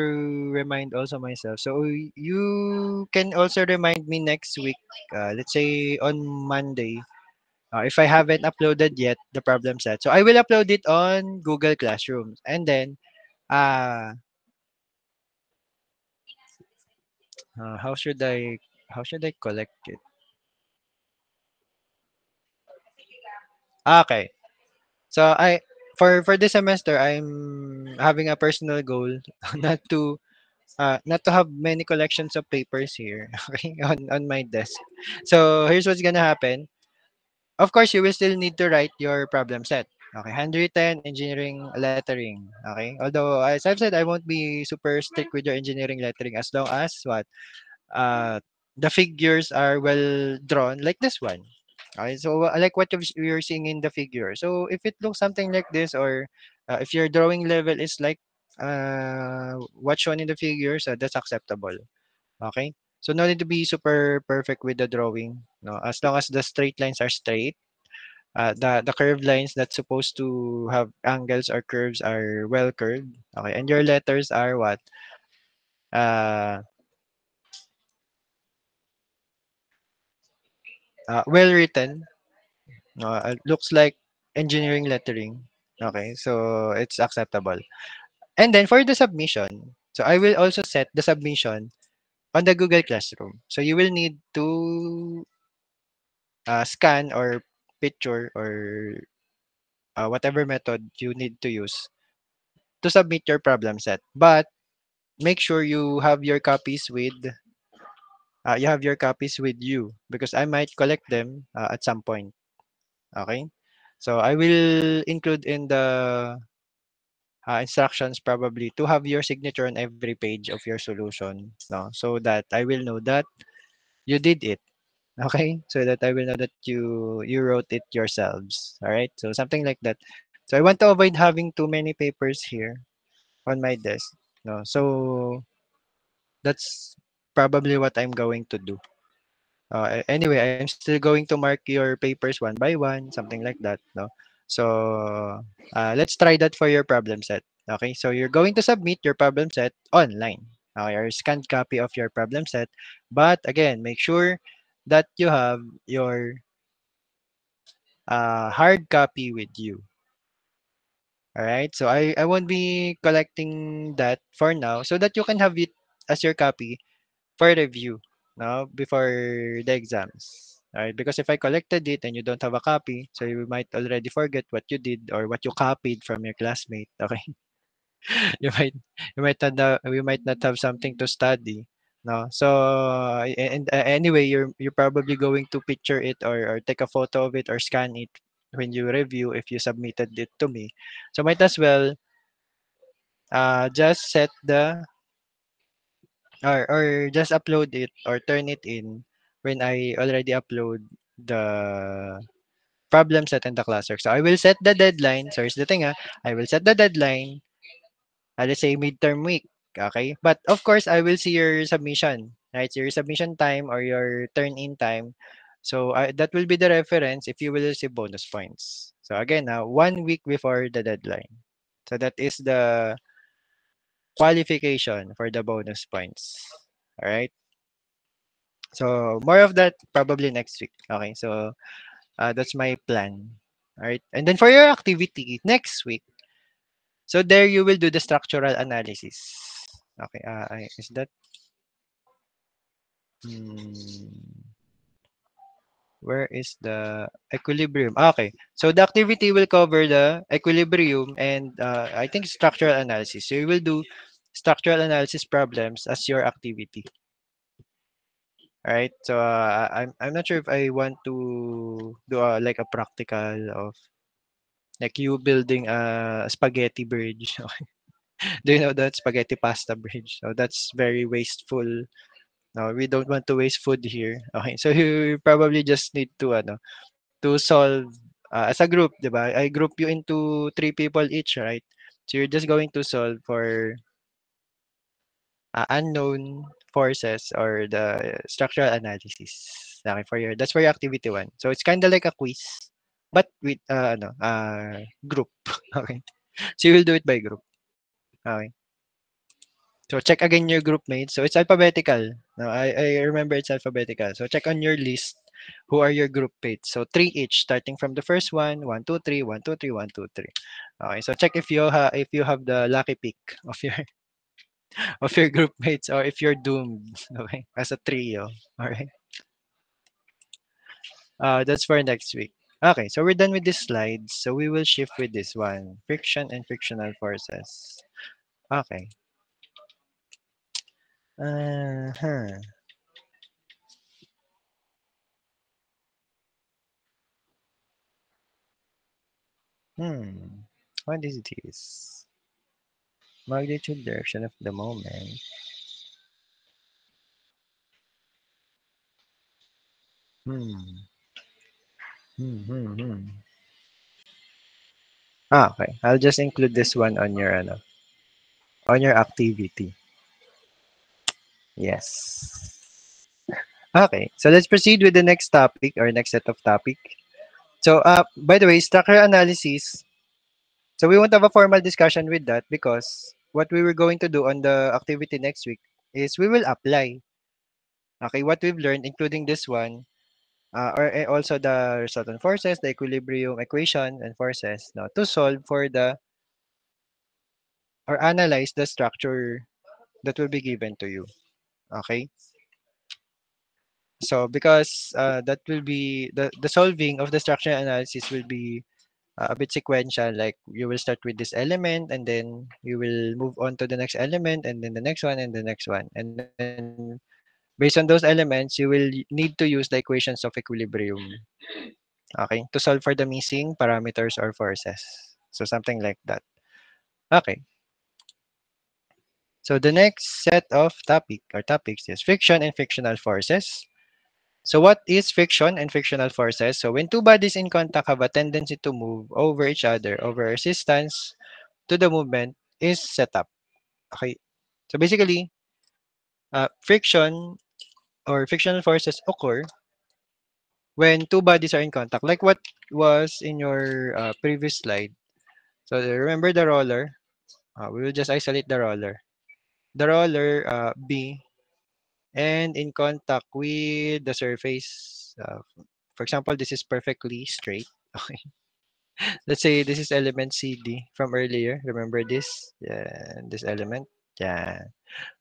remind also myself. So you can also remind me next week. Let's say on Monday. If I haven't uploaded yet the problem set, so I will upload it on Google Classroom, and then uh, uh how should I how should I collect it? Okay, so for this semester I'm having a personal goal not to not to have many collections of papers here, okay, on my desk. So here's what's gonna happen. Of course, you will still need to write your problem set. Okay, handwritten, engineering, lettering. Okay, although as I've said, I won't be super strict with your engineering lettering as long as what uh the figures are well drawn, like this one. Okay, so like what you're seeing in the figure. So if it looks something like this, or if your drawing level is like what's shown in the figure, so that's acceptable. Okay, so no need to be super perfect with the drawing. No, as long as the straight lines are straight, the curved lines that's supposed to have angles or curves are well curved. Okay, and your letters are what? Uh, well written. It looks like engineering lettering. Okay, so it's acceptable. And then for the submission, so I will also set the submission on the Google Classroom. So you will need to scan or picture or whatever method you need to use to submit your problem set. But make sure you have your copies with you because I might collect them at some point. Okay, so I will include in the instructions probably to have your signature on every page of your solution, no, so that I will know that you did it. Okay, so that I will know that you wrote it yourselves. All right, so something like that. So I want to avoid having too many papers here on my desk, no, so that's probably what I'm going to do. Anyway, I'm still going to mark your papers one by one, something like that, no? So, let's try that for your problem set. Okay, so you're going to submit your problem set online. Okay, or scanned copy of your problem set. But again, make sure that you have your hard copy with you. All right, so I won't be collecting that for now so that you can have it as your copy for review, no, before the exams. Right? Because if I collected it and you don't have a copy, so you might already forget what you did or what you copied from your classmate. Okay, you might you might not have something to study. No, so anyway, you're probably going to picture it or take a photo of it or scan it when you review if you submitted it to me. So might as well just set the or just upload it or turn it in when I already upload the problem set in the classwork. So I will set the deadline. So here's the thing, I will set the deadline, let's say midterm week. Okay. But of course, I will see your submission, right? So your submission time or your turn in time. So that will be the reference if you will receive bonus points. So again, 1 week before the deadline. So that is the qualification for the bonus points. All right. So more of that probably next week. Okay, so that's my plan. All right, and then for your activity next week, so there you will do the structural analysis. Okay, is that hmm, where is the equilibrium? Okay, so the activity will cover the equilibrium and I think structural analysis. So you will do structural analysis problems as your activity. All right. So I'm not sure if I want to do like a practical of like you building a spaghetti bridge. Do you know that spaghetti pasta bridge? So that's very wasteful. No, we don't want to waste food here. Okay. So you probably just need to to solve as a group, 'di ba? I group you into three people each, right? So you're just going to solve for unknown forces or the structural analysis. Okay, for your that's for your activity one. So it's kind of like a quiz, but with group. Okay. So you will do it by group. Okay. So check again your group mates. So it's alphabetical. No, I remember it's alphabetical. So check on your list who are your group mates. So three each, starting from the first one, 1, 2, 3, 1, 2, 3, 1, 2, 3. Okay. So check if you have the lucky pick of your of your group mates or if you're doomed. Okay. As a trio. All right. That's for next week. Okay. So we're done with this slides. So we will shift with this one: friction and frictional forces. Okay. Uh-huh. Hmm. What is this? Magnitude direction of the moment. Hmm. Hmm. Okay. I'll just include this one on your activity. Yes. Okay. So let's proceed with the next topic or next set of topic. So by the way, structural analysis. So we won't have a formal discussion with that because what we were going to do on the activity next week is we will apply. Okay, what we've learned, including this one, also the resultant forces, the equilibrium equation and forces, no, to solve for the or analyze the structure that will be given to you. Okay, so because that will be the solving of the structural analysis will be a bit sequential. Like you will start with this element, and then you will move on to the next element, and then the next one, and the next one, and then based on those elements, you will need to use the equations of equilibrium. Okay, to solve for the missing parameters or forces. So something like that. Okay. So the next set of topics is friction and frictional forces. So what is friction and frictional forces? So when two bodies in contact have a tendency to move over each other over resistance to the movement is set up. Okay. So basically, friction or frictional forces occur when two bodies are in contact, like what was in your previous slide. So remember the roller. We will just isolate the roller. The roller B and in contact with the surface. For example, this is perfectly straight. Okay. Let's say this is element CD from earlier. Remember this? Yeah, this element. Yeah.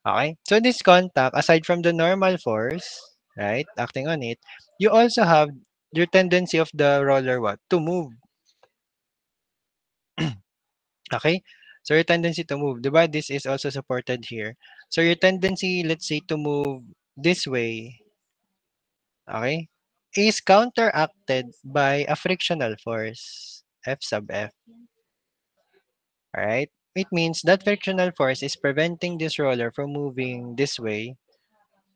Okay. So this contact, aside from the normal force, right, acting on it, you also have your tendency of the roller what? To move. Okay? So your tendency to move, diba? This is also supported here. So your tendency, let's say, to move this way, okay, is counteracted by a frictional force, F sub F. Alright? It means that frictional force is preventing this roller from moving this way,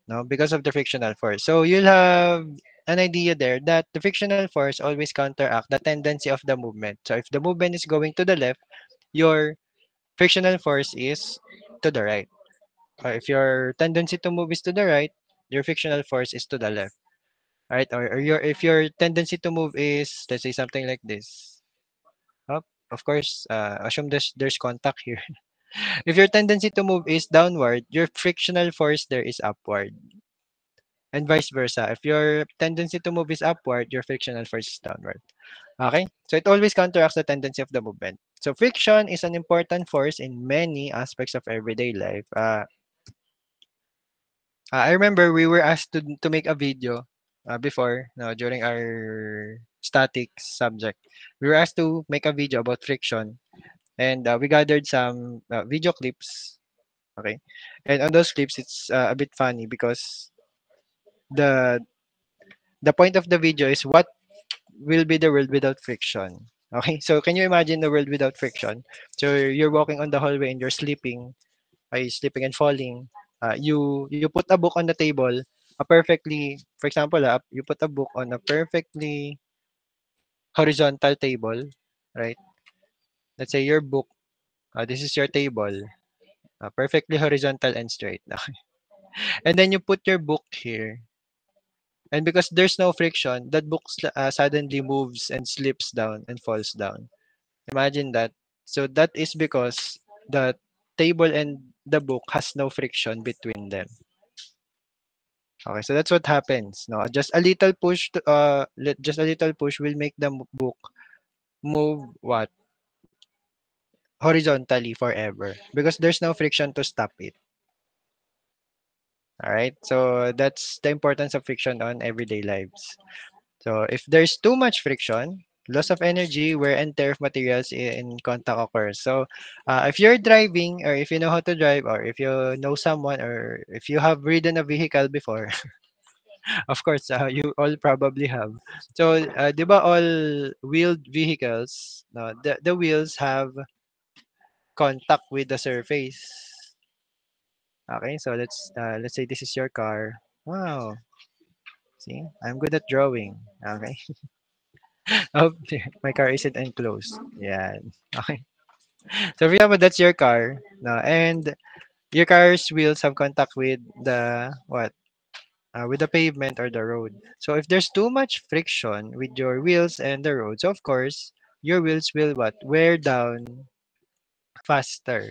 no, because of the frictional force. So you'll have an idea there that the frictional force always counteract the tendency of the movement. So if the movement is going to the left, your frictional force is to the right. If your tendency to move is to the right, your frictional force is to the left. Right? Or your if your tendency to move is, let's say, something like this. Up, of course, assume there's contact here. If your tendency to move is downward, your frictional force there is upward, and vice versa. If your tendency to move is upward, your frictional force is downward. Okay? So it always counteracts the tendency of the movement. So friction is an important force in many aspects of everyday life. I remember we were asked to make a video before, no, during our statics subject. We were asked to make a video about friction, and we gathered some video clips. Okay, and on those clips, it's a bit funny because the the point of the video is what will be the world without friction. Okay, so can you imagine the world without friction? So you're walking on the hallway and you're sleeping, sleeping and falling. You put a book on the table, a perfectly, for example, you put a book on a perfectly horizontal table, right? Let's say your book, this is your table, perfectly horizontal and straight. And then you put your book here, and because there's no friction, that book suddenly moves and slips down and falls down. Imagine that. So that is because the table and the book has no friction between them. Okay, so that's what happens. No, just a little push, just a little push will make the book move what horizontally forever because there's no friction to stop it. All right, so that's the importance of friction on everyday lives. So if there's too much friction, loss of energy, wear and tear of materials in contact occurs. So if you're driving, or if you know how to drive, or if you know someone, or if you have ridden a vehicle before, of course, you all probably have. So, di ba all wheeled vehicles, no, the wheels have contact with the surface. Okay, so let's say this is your car. Wow, see, I'm good at drawing. Okay. Oh, my car isn't enclosed. Yeah. Okay. So for example, that's your car. No, and your car's wheels have contact with the what? With the pavement or the road. So if there's too much friction with your wheels and the road, so of course your wheels will what? Wear down faster.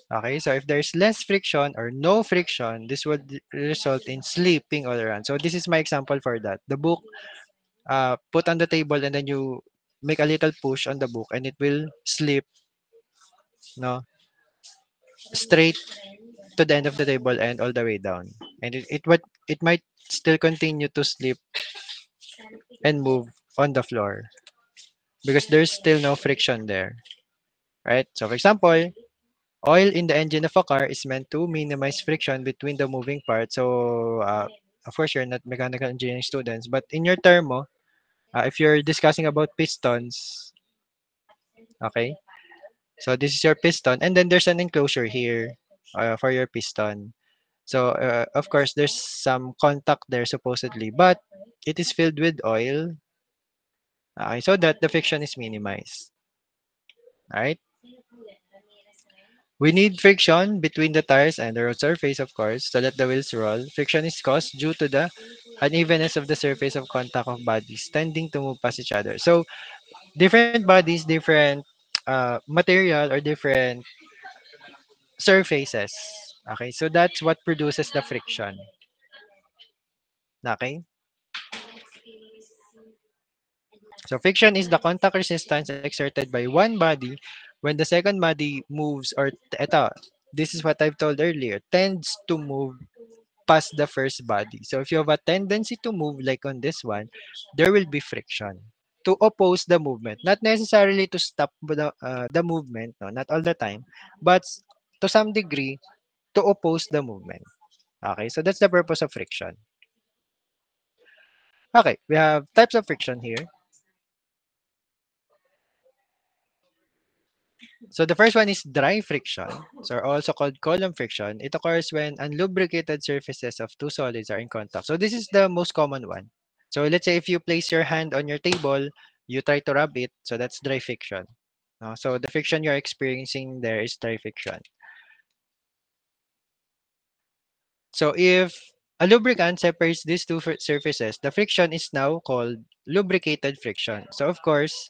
Okay, so if there's less friction or no friction, this would result in slipping all around. So this is my example for that. The book put on the table and then you make a little push on the book and it will slip no straight to the end of the table and all the way down. And it might still continue to slip and move on the floor because there's still no friction there, right? So for example, oil in the engine of a car is meant to minimize friction between the moving parts. So of course you're not mechanical engineering students, but in your thermo, if you're discussing about pistons, okay? So this is your piston, and then there's an enclosure here for your piston. So of course, there's some contact there supposedly, but it is filled with oil. Okay, so that the friction is minimized. Right? We need friction between the tires and the road surface, of course, so that the wheels roll. Friction is caused due to the unevenness of the surface of contact of bodies tending to move past each other. So different bodies, different material, or different surfaces. Okay, so that's what produces the friction. Okay, so friction is the contact resistance exerted by one body when the second body moves or eto, this is what I've told earlier, tends to move past the first body. So if you have a tendency to move like on this one, there will be friction to oppose the movement. Not necessarily to stop the movement, no, not all the time, but to some degree to oppose the movement. Okay, so that's the purpose of friction. Okay, we have types of friction here. So the first one is dry friction, so also called column friction. It occurs when unlubricated surfaces of two solids are in contact. So this is the most common one. So let's say if you place your hand on your table, you try to rub it, so that's dry friction. So the friction you're experiencing there is dry friction. So if a lubricant separates these two surfaces, the friction is now called lubricated friction. So of course,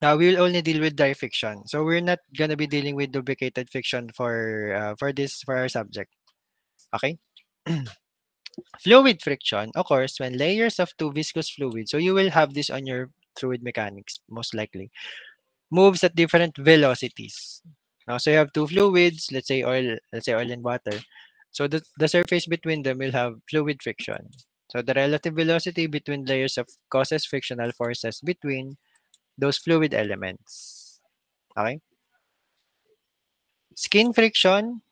now we will only deal with dry friction. So we're not gonna be dealing with lubricated friction for our subject. Okay. Fluid friction occurs when layers of two viscous fluids. So you will have this on your fluid mechanics most likely. Moves at different velocities. Now, so you have two fluids, let's say oil and water. So the surface between them will have fluid friction. So the relative velocity between layers of causes frictional forces between those fluid elements. Okay? Skin friction,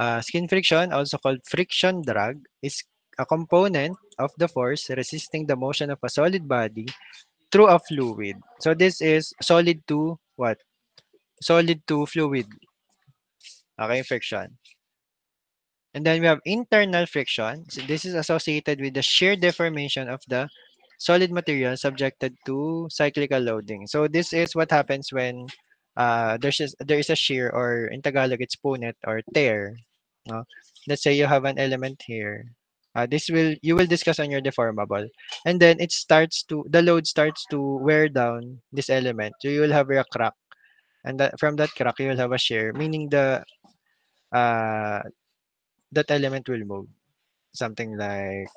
also called friction drag, is a component of the force resisting the motion of a solid body through a fluid. So this is solid to what? Solid to fluid. Okay, friction. And then we have internal friction. So this is associated with the shear deformation of the solid material subjected to cyclical loading. So this is what happens when there is a shear, or in Tagalog it's punit or tear. No? Let's say you have an element here. This will you will discuss on your deformable, and then the load starts to wear down this element. So you will have a crack, and from that crack you will have a shear, meaning the uh, that element will move, something like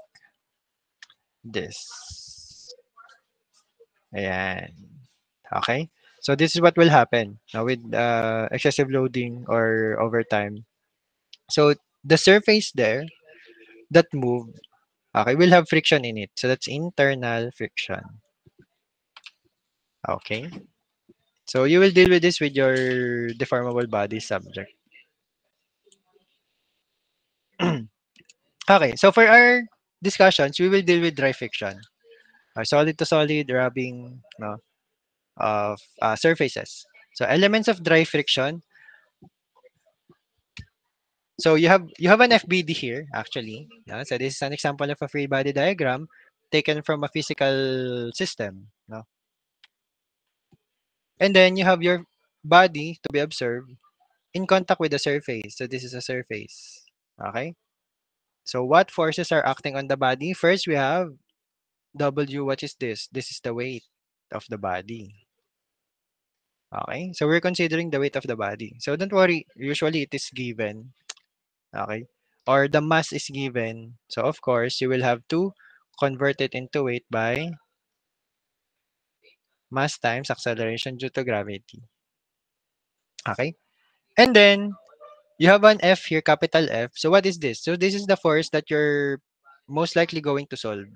this. Ayan. Okay? So this is what will happen now with excessive loading or overtime. So the surface there that move, okay, will have friction in it. So that's internal friction. Okay? So you will deal with this with your deformable body subject. Okay, so for our discussions, we will deal with dry friction. Solid to solid rubbing, no, of surfaces. So elements of dry friction. So you have an FBD here actually. So this is an example of a free body diagram taken from a physical system. No? And then you have your body to be observed in contact with the surface. So this is a surface. Okay. So what forces are acting on the body? First we have W. What is this? This is the weight of the body. Okay. So we're considering the weight of the body. So don't worry. Usually it is given. Okay? Or the mass is given. So of course, you will have to convert it into weight by mass times acceleration due to gravity. Okay? And then you have an F here, capital F. So what is this? So this is the force that you're most likely going to solve.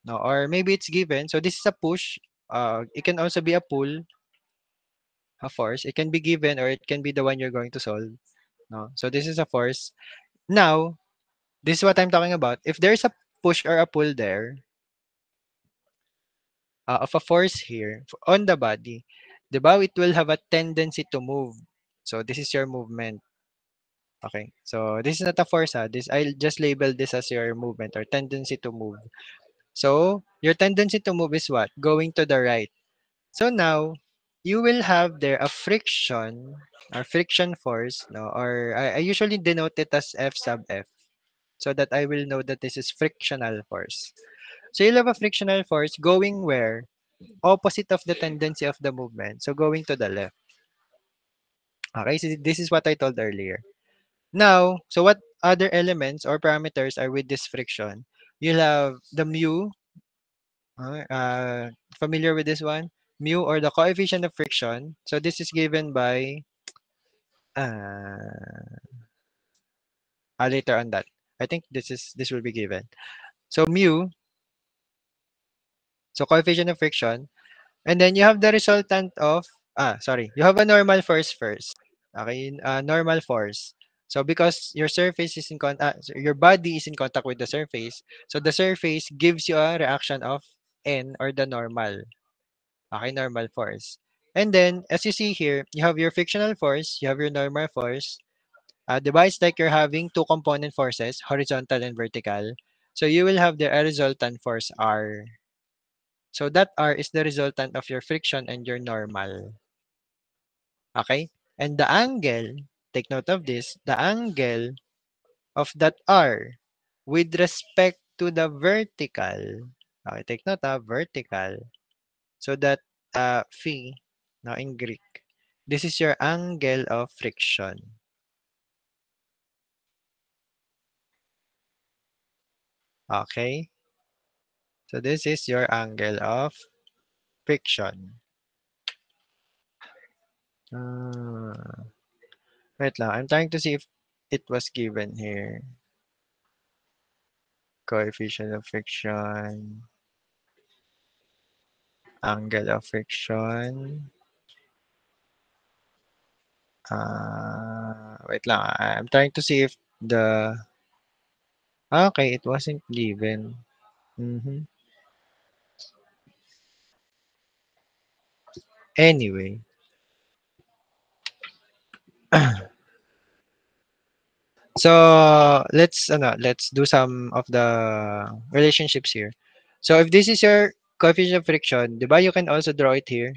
No, or maybe it's given. So this is a push. It can also be a pull, a force. It can be given or it can be the one you're going to solve. No. So this is a force. Now, this is what I'm talking about. If there's a push or a pull there, of a force here on the body, the bow it will have a tendency to move. So this is your movement. Okay. So this is not a force. This I'll just label this as your movement or tendency to move. So your tendency to move is what? Going to the right. So now you will have there a friction or friction force, no? Or I usually denote it as F sub F so that I will know that this is frictional force. So you'll have a frictional force going where? Opposite of the tendency of the movement. So going to the left. Okay, so this is what I told earlier. Now, so what other elements or parameters are with this friction? You'll have the mu. Familiar with this one? Mu or the coefficient of friction. So this is given by uh, later on that. I think this will be given. So mu, so coefficient of friction. And then you have the resultant of, sorry, you have a normal force first. Okay, normal force. So because your surface is so your body is in contact with the surface, so the surface gives you a reaction of N or the normal. Okay, normal force. And then, as you see here, you have your frictional force, you have your normal force. Divides like you're having two component forces, horizontal and vertical. So you will have the resultant force R. So that R is the resultant of your friction and your normal. Okay? And the angle, take note of this, the angle of that R with respect to the vertical. Okay, take note of vertical. So that phi, now in Greek, this is your angle of friction. Okay? So this is your angle of friction. Uh, wait lang, I'm trying to see if it was given here. Coefficient of friction, angle of friction. Wait lang. I'm trying to see if the okay, it wasn't given. Mhm. Anyway, so let's do some of the relationships here. So if this is your coefficient of friction, 'di ba you can also draw it here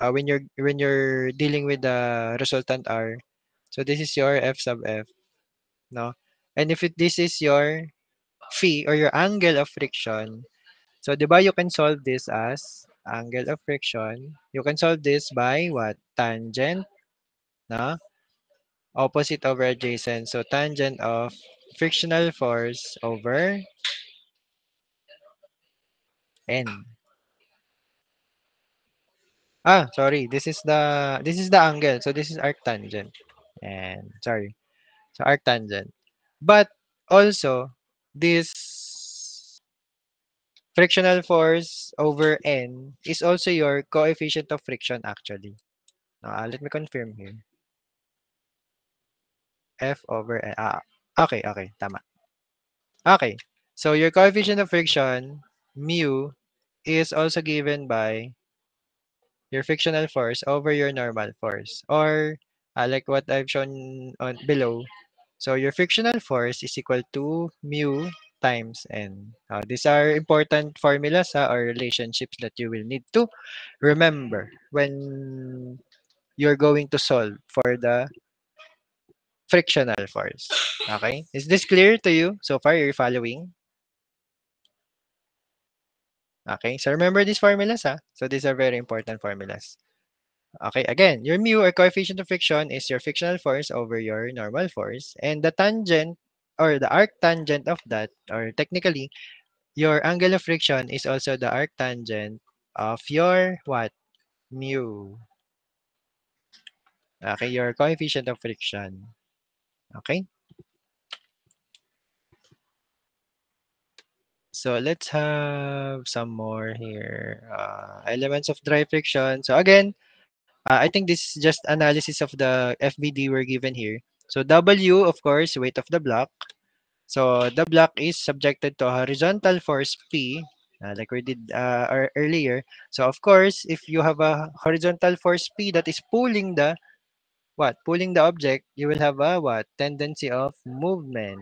when you're dealing with the resultant R. So this is your F sub F, no? And if this is your phi or your angle of friction, so 'di ba you can solve this as angle of friction. You can solve this by what? Tangent, no? Opposite over adjacent. So tangent of frictional force over N. Sorry. This is the angle. So this is arctangent. And sorry. So arctangent. But also this frictional force over N is also your coefficient of friction actually. Let me confirm here. F over N. Okay, okay, tama. Okay. So your coefficient of friction, mu, is also given by your frictional force over your normal force. Or like what I've shown on below. So your frictional force is equal to mu times N. These are important formulas or relationships that you will need to remember when you're going to solve for the frictional force. Okay? Is this clear to you? So far, you're following? Okay? So remember these formulas, ha? So these are very important formulas. Okay, again, your mu or coefficient of friction is your frictional force over your normal force. And the tangent or the arctangent of that, or technically, your angle of friction is also the arctangent of your what? Mu. Okay, your coefficient of friction. Okay? So let's have some more here. Elements of dry friction. So again, I think this is just analysis of the FBD we're given here. So W, of course, weight of the block. So the block is subjected to a horizontal force P, like we did earlier. So of course, if you have a horizontal force P that is pulling the what? Pulling the object, you will have a what? Tendency of movement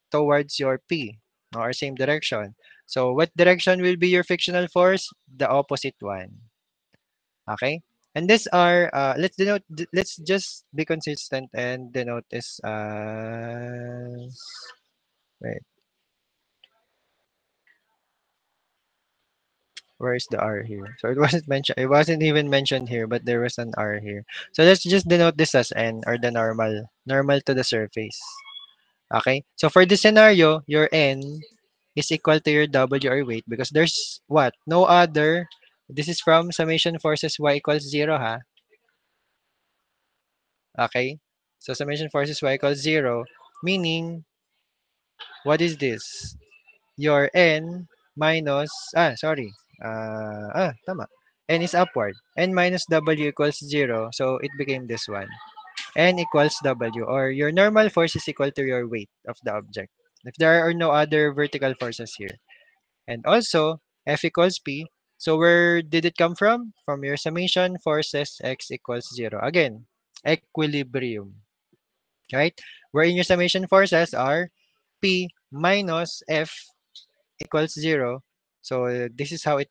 towards your P, or same direction. So what direction will be your frictional force? The opposite one. Okay? And these are let's just be consistent and denote this as wait, where's the R here? So it wasn't even mentioned here, but there was an R here. So let's just denote this as N, or the normal to the surface. Okay? So for this scenario, your N is equal to your W, or weight, because there's what? No other. This is from summation forces Y equals 0, ha? Okay? So summation forces Y equals 0, meaning, what is this? Your N minus, sorry. Tama. N is upward. N minus W equals 0. So it became this one. N equals W, or your normal force is equal to your weight of the object. If there are no other vertical forces here. And also, F equals P. So where did it come from? From your summation forces X equals 0. Again, equilibrium. Right? Wherein your summation forces are P minus F equals 0. So this is how it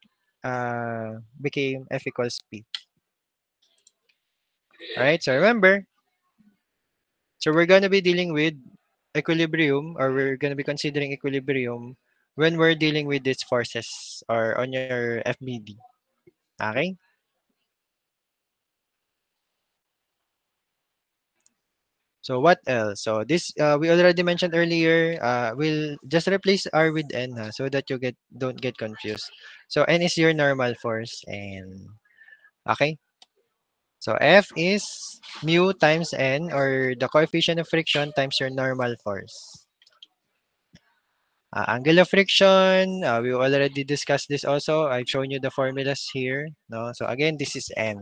became F equals P. Alright, so remember, so we're going to be dealing with equilibrium, or we're going to be considering equilibrium when we're dealing with these forces or on your FBD. Okay? So what else? So this we already mentioned earlier. We'll just replace R with N, so that you don't get confused. So N is your normal force, and okay. So F is mu times N, or the coefficient of friction times your normal force. Angle of friction, we already discussed this also. I've shown you the formulas here. No? So again, this is N.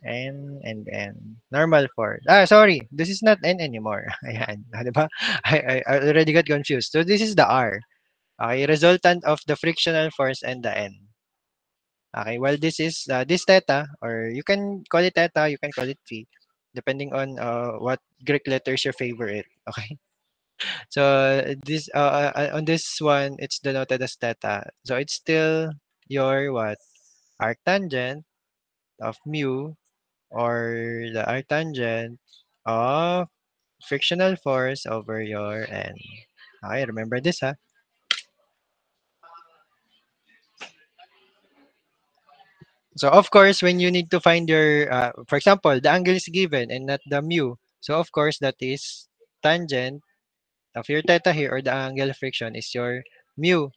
N and N. Normal force. Ah, sorry. This is not N anymore. Ayan. Di ba? I already got confused. So this is the R. Okay, resultant of the frictional force and the N. Okay, well, this is this theta, or you can call it theta, you can call it phi, depending on what Greek letters your favorite. Okay, so this on this one, it's denoted as theta. So it's still your what arctangent of mu, or the arctangent of frictional force over your N. Okay, remember this, ha? So of course, when you need to find your, for example, the angle is given and not the mu. So of course, that is tangent of your theta here, or the angle of friction is your mu,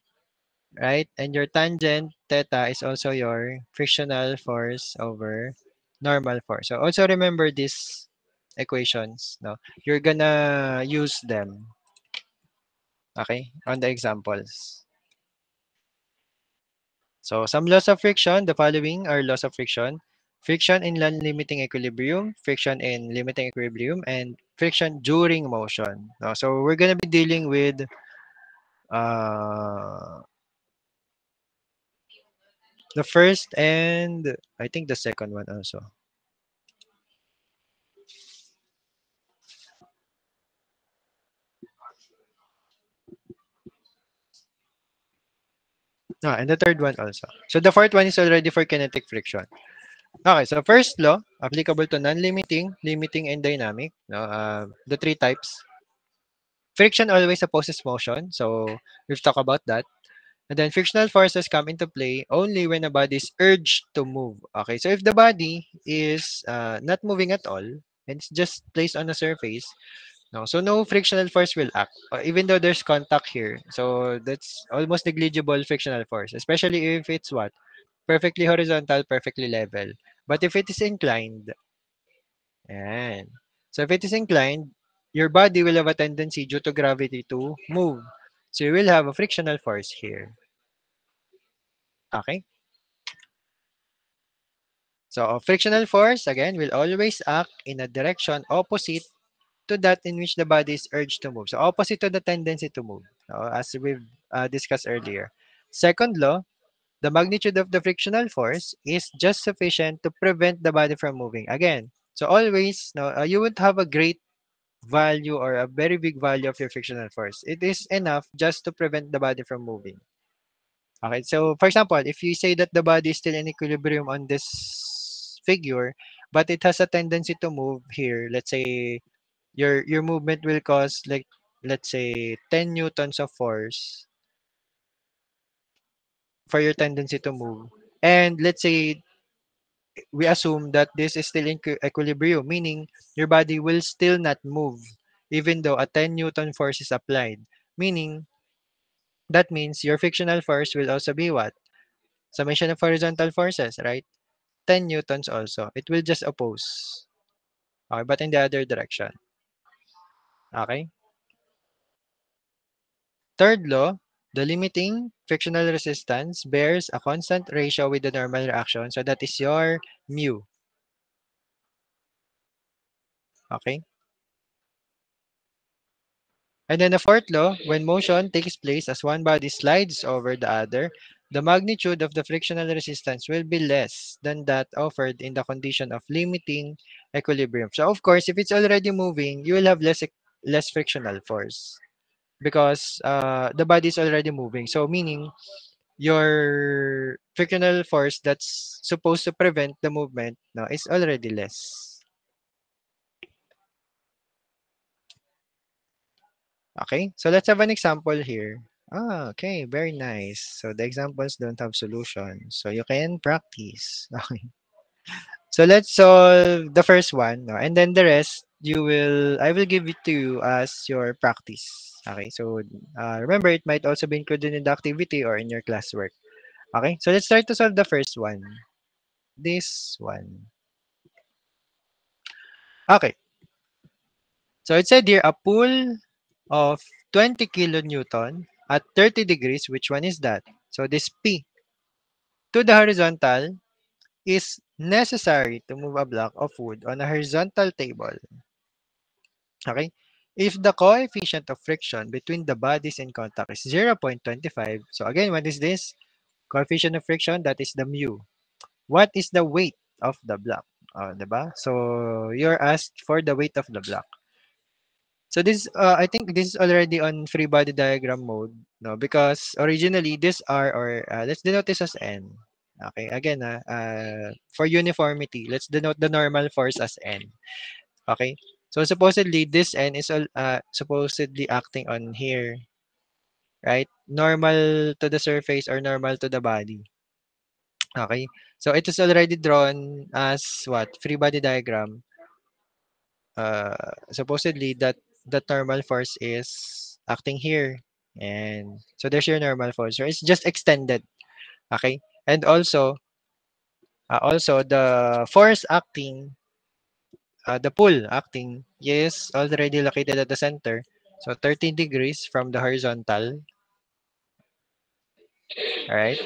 right? And your tangent theta is also your frictional force over normal force. So also remember these equations. No, you're gonna use them. Okay, on the examples. So some laws of friction, the following are laws of friction. Friction in non-limiting equilibrium, friction in limiting equilibrium, and friction during motion. No, so we're going to be dealing with uh, the first and I think the second one also. And the third one also. So the fourth one is already for kinetic friction. Okay, so first law, applicable to non-limiting, limiting, and dynamic. No, the three types. Friction always opposes motion. So we've talked about that. And then frictional forces come into play only when a body is urged to move. Okay, so if the body is not moving at all and it's just placed on a surface, no, so no frictional force will act, even though there's contact here. So that's almost negligible frictional force, especially if it's what perfectly horizontal, perfectly level. But if it is inclined, and so if it is inclined, your body will have a tendency due to gravity to move. So you will have a frictional force here. Okay. So a frictional force, again, will always act in a direction opposite to that in which the body is urged to move. So opposite to the tendency to move, as we've discussed earlier. Second law, the magnitude of the frictional force is just sufficient to prevent the body from moving. Again, so always, no, you would have a great value or a very big value of your frictional force. It is enough just to prevent the body from moving. Okay, so for example, if you say that the body is still in equilibrium on this figure, but it has a tendency to move here, let's say your movement will cause like let's say 10 newtons of force for your tendency to move. And let's say we assume that this is still in equilibrium, meaning your body will still not move even though a 10 newton force is applied. Meaning that means your frictional force will also be what? Summation of horizontal forces, right? 10 newtons also. It will just oppose. Okay, but in the other direction. Okay? Third law, the limiting frictional resistance bears a constant ratio with the normal reaction. So that is your mu. Okay? And then the fourth law, when motion takes place as one body slides over the other, the magnitude of the frictional resistance will be less than that offered in the condition of limiting equilibrium. So of course, if it's already moving, you will have less frictional force because the body is already moving. So meaning your frictional force that's supposed to prevent the movement no, is already less. Okay, so let's have an example here. Okay, very nice. So the examples don't have solutions, so you can practice. Okay. So let's solve the first one, no? And then the rest I will give it to you as your practice. Okay, so remember it might also be included in the activity or in your classwork. Okay, so let's start to solve the first one. This one. Okay, so it said here a pull of 20 kilonewton at 30 degrees. Which one is that? So this P to the horizontal is necessary to move a block of wood on a horizontal table. Okay? If the coefficient of friction between the bodies in contact is 0.25, so again, what is this? Coefficient of friction, that is the mu. What is the weight of the block? Diba? So you're asked for the weight of the block. So this, I think this is already on free body diagram mode, no? Because originally this R, or let's denote this as N. Okay, again, for uniformity, let's denote the normal force as N. Okay, so supposedly this N is supposedly acting on here, right? Normal to the surface or normal to the body. Okay, so it is already drawn as what? Free body diagram. Supposedly that normal force is acting here, and so there's your normal force. So it's just extended. Okay, and also the force acting, the pull acting is already located at the center. So 30 degrees from the horizontal, right?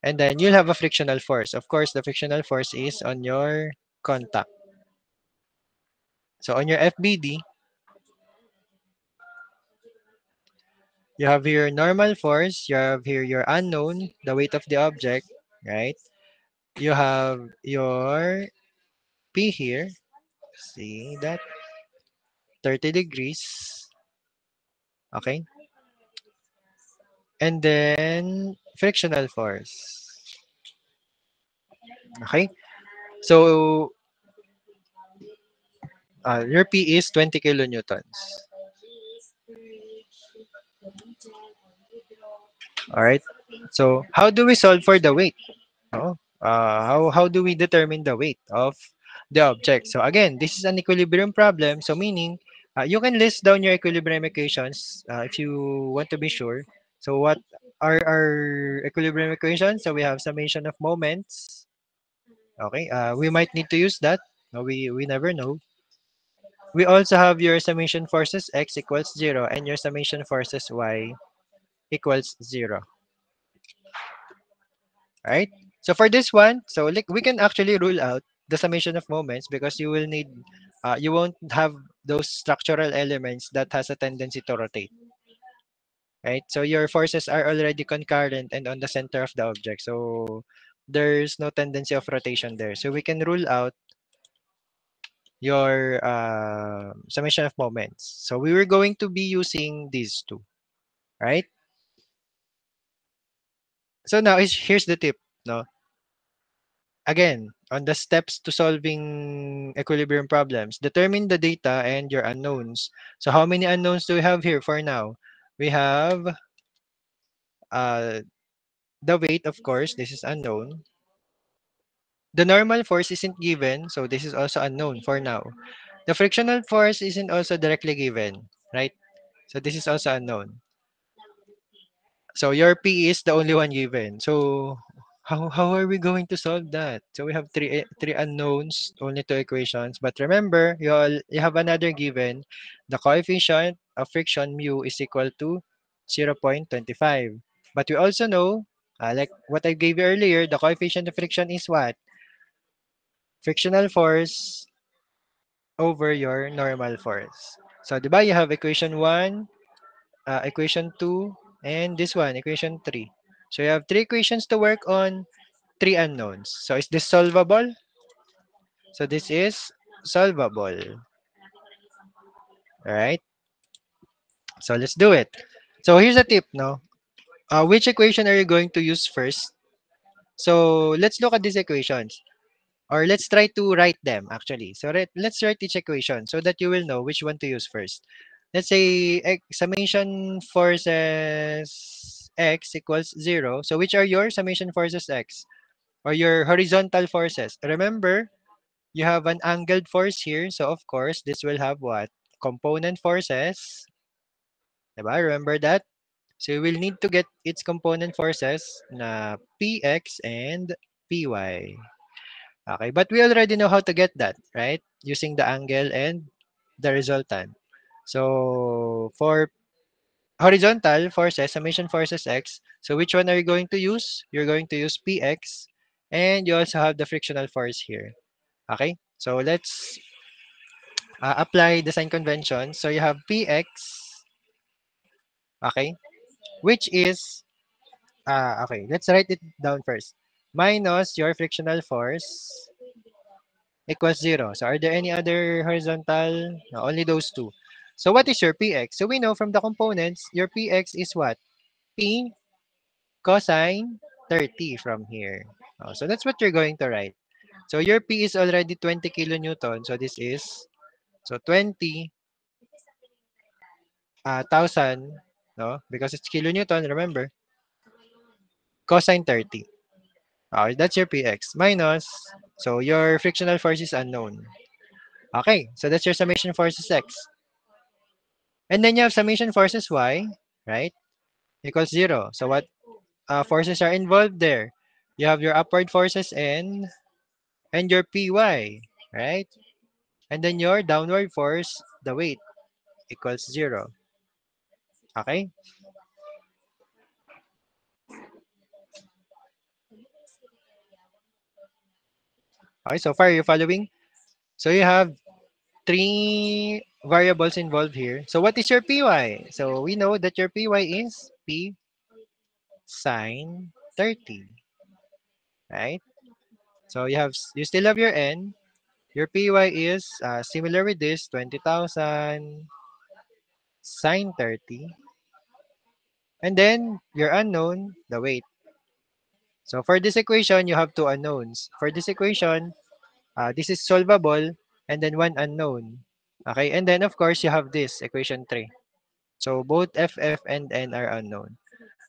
And then you'll have a frictional force. Of course, the frictional force is on your contact. So on your FBD, you have here normal force, you have here your unknown, the weight of the object, right? You have your P here, see that, 30 degrees, okay? And then frictional force, okay? So your P is 20 kilonewtons, all right? So how do we solve for the weight? Oh, how do we determine the weight of the object? So again, this is an equilibrium problem. So meaning, you can list down your equilibrium equations if you want to be sure. So what are our equilibrium equations? So we have summation of moments. Okay, we might need to use that. No, we never know. We also have your summation forces x equals 0 and your summation forces y equals 0. Right? So for this one, so like we can actually rule out the summation of moments because you won't have those structural elements that has a tendency to rotate, right? So your forces are already concurrent and on the center of the object. So there's no tendency of rotation there. So we can rule out your summation of moments. So we were going to be using these two, right? So now here's the tip, no? Again, on the steps to solving equilibrium problems, determine the data and your unknowns. So how many unknowns do we have here for now? We have uh, the weight, of course, this is unknown. The normal force isn't given, so this is also unknown for now. The frictional force isn't also directly given, right? So this is also unknown. So your P is the only one given. So how are we going to solve that? So we have three unknowns, only two equations. But remember, you have another given. The coefficient of friction mu is equal to 0.25. But we also know, like what I gave you earlier, the coefficient of friction is what? Frictional force over your normal force. So, di ba, you have equation 1, equation 2, and this one, equation 3. So you have three equations to work on, three unknowns. So is this solvable? So this is solvable. All right. So let's do it. So here's a tip, no? Which equation are you going to use first? So let's look at these equations. Or let's try to write them actually. So let's write each equation so that you will know which one to use first. Let's say summation forces x equals 0. So which are your summation forces x? Or your horizontal forces? Remember, you have an angled force here. So of course, this will have what? Component forces. Diba? Remember that? So you will need to get its component forces na px and py. Okay, but we already know how to get that, right? Using the angle and the resultant. So for horizontal forces, summation forces x, so which one are you going to use? You're going to use px And you also have the frictional force here. Okay? So let's apply the sign convention. So you have Px, okay, which is, okay, let's write it down first. Minus your frictional force equals 0. So are there any other horizontal? No, only those two. So what is your Px? So we know from the components, your Px is what? P cosine 30 from here. Oh, so that's what you're going to write. So your P is already 20 kilonewton. So this is, so 20 thousand, no? Because it's kilonewton, remember? Cosine 30. That's your Px. Minus, so your frictional force is unknown. Okay, so that's your summation forces x. And then you have summation forces y, right? Equals 0. So what forces are involved there? You have your upward forces n and your py, right? And then your downward force, the weight, equals 0. Okay? Okay, so far, are you following? So you have three variables involved here. So what is your py? So we know that your py is p sine 30, right? So you still have your n. Your py is similar with this, 20,000 sine 30. And then your unknown, the weight. So for this equation, you have two unknowns. For this equation, this is solvable and then one unknown. Okay, and then of course you have this equation 3. So both FF and N are unknown.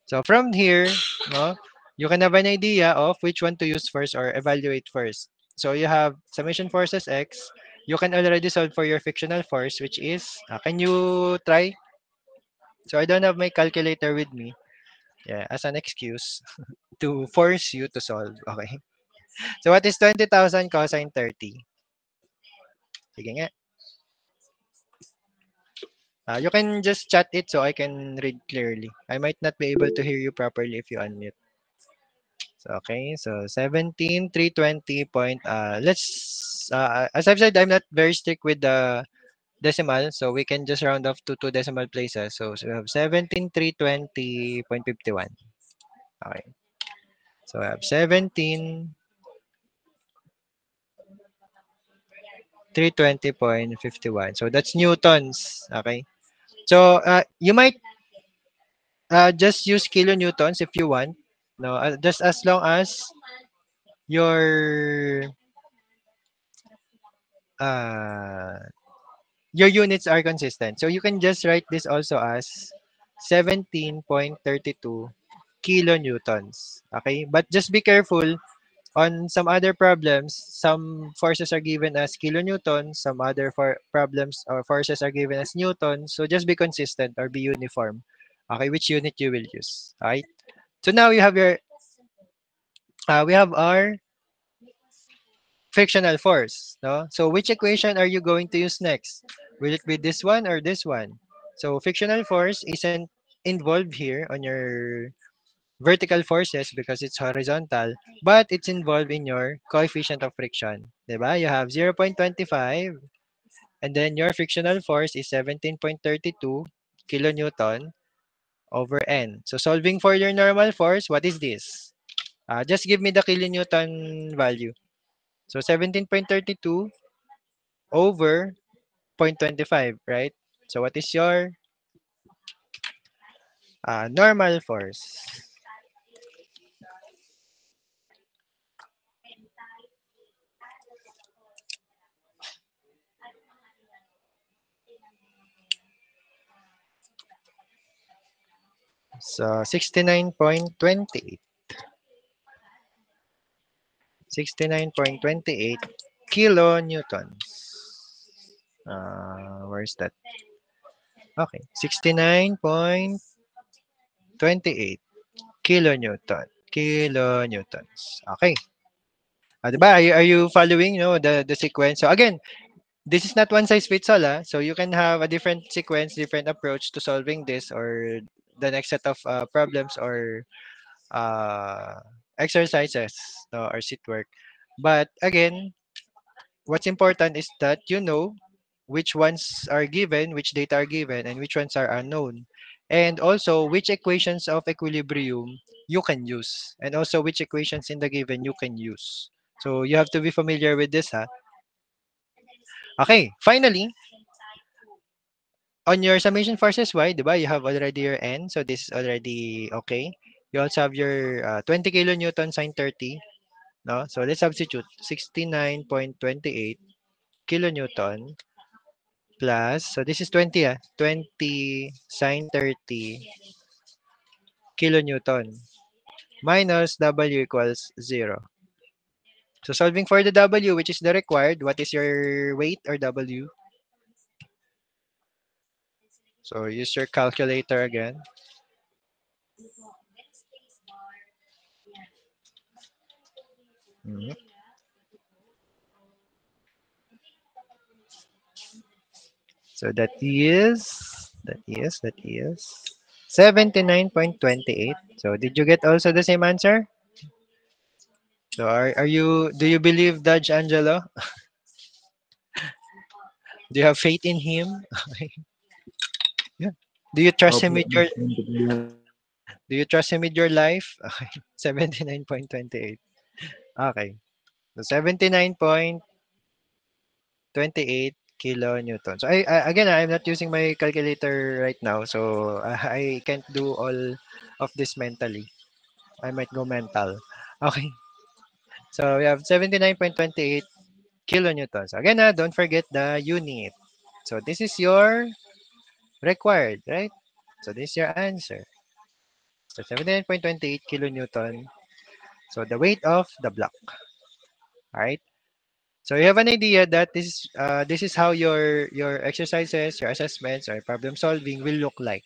So from here, no, you can have an idea of which one to use first or evaluate first. So you have summation forces X. You can already solve for your fictional force, which is, can you try? So I don't have my calculator with me. Yeah, as an excuse to force you to solve. Okay. So what is 20,000 cosine 30? Sige nga. You can just chat it so I can read clearly. I might not be able to hear you properly if you unmute. So, okay, so 17,320 point. As I've said, I'm not very strict with the decimal, so we can just round off to two decimal places. So we have 17,320.51. Okay, so I have 17,320.51. So that's newtons. Okay, so you might just use kilonewtons if you want. No, just as long as your uh, your units are consistent. So you can just write this also as 17.32 kilonewtons. Okay, but just be careful on some other problems. Some forces are given as kilonewtons, some other problems or forces are given as newtons. So just be consistent or be uniform. Okay, which unit you will use. Alright. So now we have our frictional force, no? So which equation are you going to use next? Will it be this one or this one? So frictional force isn't involved here on your vertical forces because it's horizontal, but it's involved in your coefficient of friction. Diba? You have 0.25 and then your frictional force is 17.32 kilonewton over n. So solving for your normal force, what is this? Just give me the kilonewton value. So 17.32 over 0.25, right? So what is your normal force? So 69.28. 69.28 kilonewtons. Where's that? Okay, 69.28 kilonewtons. Okay. Diba? Are you following, the sequence? So again, this is not one size fits all. So you can have a different sequence, different approach to solving this or the next set of problems or uh, exercises, no, or sit work. But again, what's important is that you know which ones are given, which data are given, and which ones are unknown. And also which equations of equilibrium you can use. And also which equations in the given you can use. So you have to be familiar with this, ha? Okay, finally, on your summation forces y, di ba, you have already your n, so this is already okay. You also have your 20 kilonewton sine 30, no? So let's substitute 69.28 kilonewton plus, so this is 20, 20 sine 30 kilonewton minus W equals 0. So solving for the W, which is the required, what is your weight or W? So use your calculator again. Mhm. So that is 79.28. So did you get also the same answer? So are you do you believe Judge Angelo? Do you have faith in him? Yeah. Do you trust him Opo, with your do you trust him with your life? Okay. 79.28. Okay. So 79.28 kilonewton. So again, I'm not using my calculator right now, so I can't do all of this mentally. I might go mental. Okay. So we have 79.28 kilonewtons. Again, don't forget the unit. So this is your required, right? So this is your answer. So 79.28 kilonewton. So the weight of the block. All right. So you have an idea that this is how your exercises, your assessments, or problem solving will look like.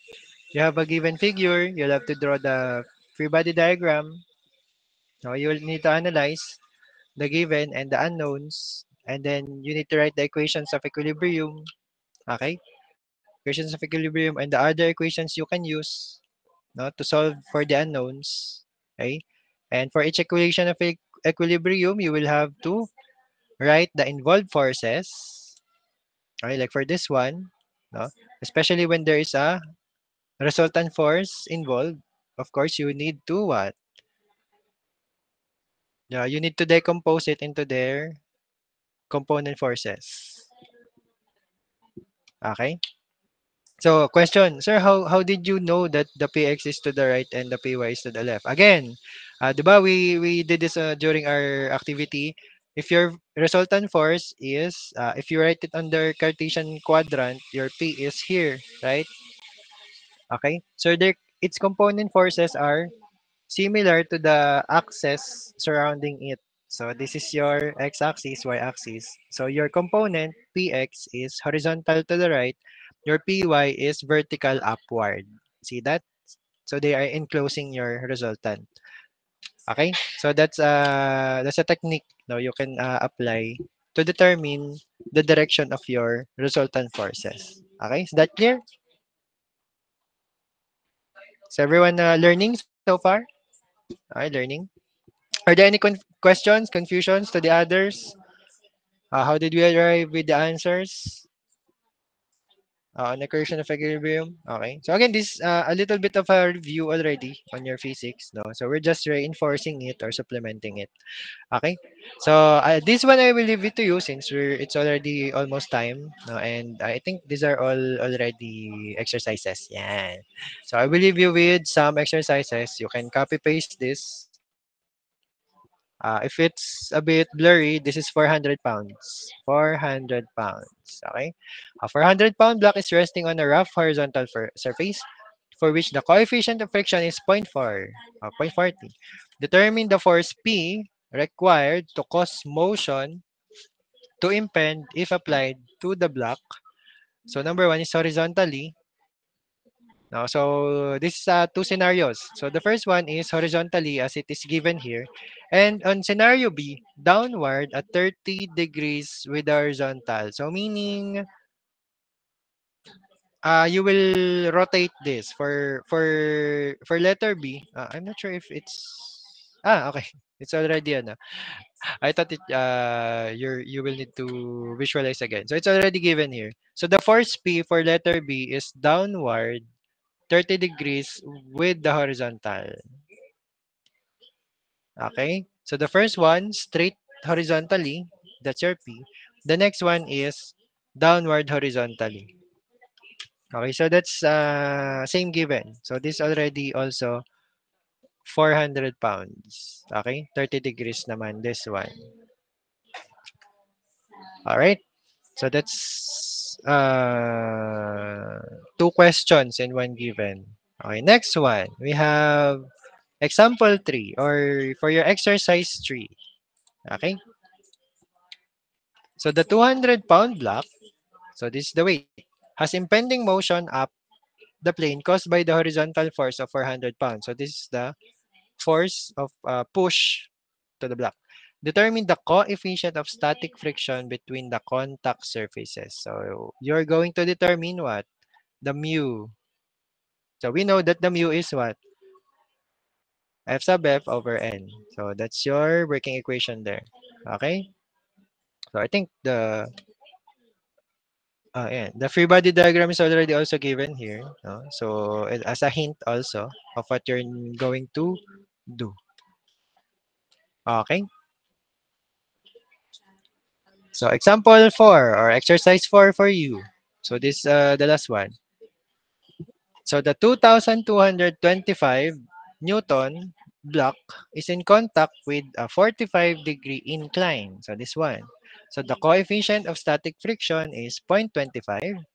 You have a given figure. You'll have to draw the free body diagram. So you will need to analyze the given and the unknowns, and then you need to write the equations of equilibrium. Okay, equations of equilibrium and the other equations you can use, no, to solve for the unknowns. Okay, and for each equation of equilibrium, you will have to write the involved forces. Okay, like for this one, no, especially when there is a resultant force involved. Of course, you need to what? Yeah, you need to decompose it into their component forces. Okay. So, question, sir, how did you know that the PX is to the right and the PY is to the left? Again, 'di ba we did this during our activity. If your resultant force is, if you write it under Cartesian quadrant, your P is here, right? Okay. So its component forces are similar to the axis surrounding it. So this is your x-axis, y-axis. So your component px is horizontal to the right. Your py is vertical upward. See that? So they are enclosing your resultant. Okay? So that's a technique now you can apply to determine the direction of your resultant forces. Okay? Is that clear? Is everyone learning so far? All right, learning. Are there any questions, confusions to the others? How did we arrive with the answers? On the equation of equilibrium. Okay. So again, this a little bit of a review already on your physics. No, so we're just reinforcing it or supplementing it. Okay. So this one I will leave it to you since it's already almost time. No, and I think these are all already exercises. Yeah. So I will leave you with some exercises. You can copy paste this. If it's a bit blurry, this is 400 pounds. 400 pounds. Okay? A 400-pound block is resting on a rough horizontal surface for which the coefficient of friction is zero point 0.4, 0.40. Determine the force P required to cause motion to impede if applied to the block. So number one is horizontally. Now, so this is two scenarios. So the first one is horizontally as it is given here. And on scenario B, downward at 30 degrees with the horizontal. So meaning you will rotate this for letter B. I'm not sure if it's Okay. It's already ano. I thought you will need to visualize again. So it's already given here. So the force P for letter B is downward 30 degrees with the horizontal. Okay? So the first one, straight horizontally, that's your P. The next one is downward horizontally. Okay, so that's same given. So this already also 400 pounds. Okay, 30 degrees naman this one. All right. So that's two questions in one given. Okay, next one. We have example 3 or for your exercise 3. Okay? So the 200-pound block, so this is the weight, has impending motion up the plane caused by the horizontal force of 400 pounds. So this is the force of push to the block. Determine the coefficient of static friction between the contact surfaces. So you're going to determine what? The mu. So we know that the mu is what? F sub F over N. So that's your working equation there. Okay? So I think the free body diagram is already also given here. No? So as a hint also of what you're going to do. Okay? So example 4 or exercise 4 for you. So this the last one. So the 2,225 Newton block is in contact with a 45-degree incline. So this one. So the coefficient of static friction is 0.25.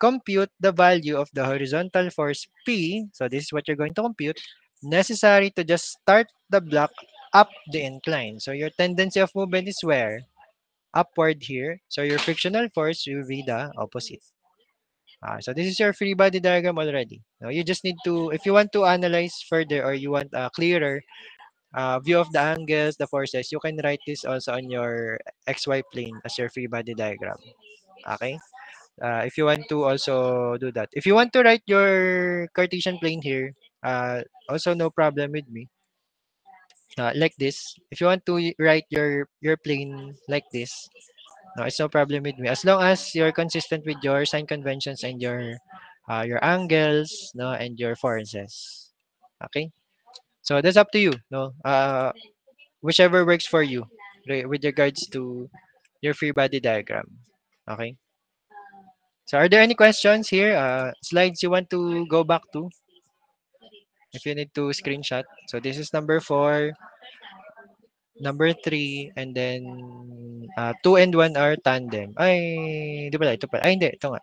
Compute the value of the horizontal force P. So this is what you're going to compute. Necessary to just start the block up the incline. So your tendency of movement is where? Upward here. So your frictional force will be the opposite. So this is your free body diagram already. Now you just need to, if you want to analyze further or you want a clearer view of the angles, the forces, you can write this also on your XY plane as your free body diagram. Okay? If you want to also do that. If you want to write your Cartesian plane here, also no problem with me. Like this. If you want to write your plane like this, no, it's no problem with me. As long as you're consistent with your sign conventions and your angles, no, and your forces. Okay? So that's up to you, no? Whichever works for you with regards to your free body diagram. Okay? So are there any questions here? Slides you want to go back to if you need to screenshot. So this is number 4, number 3, and then 2 and 1 are tandem. Ay, di ba ito pala? Ay, hindi. Ito nga.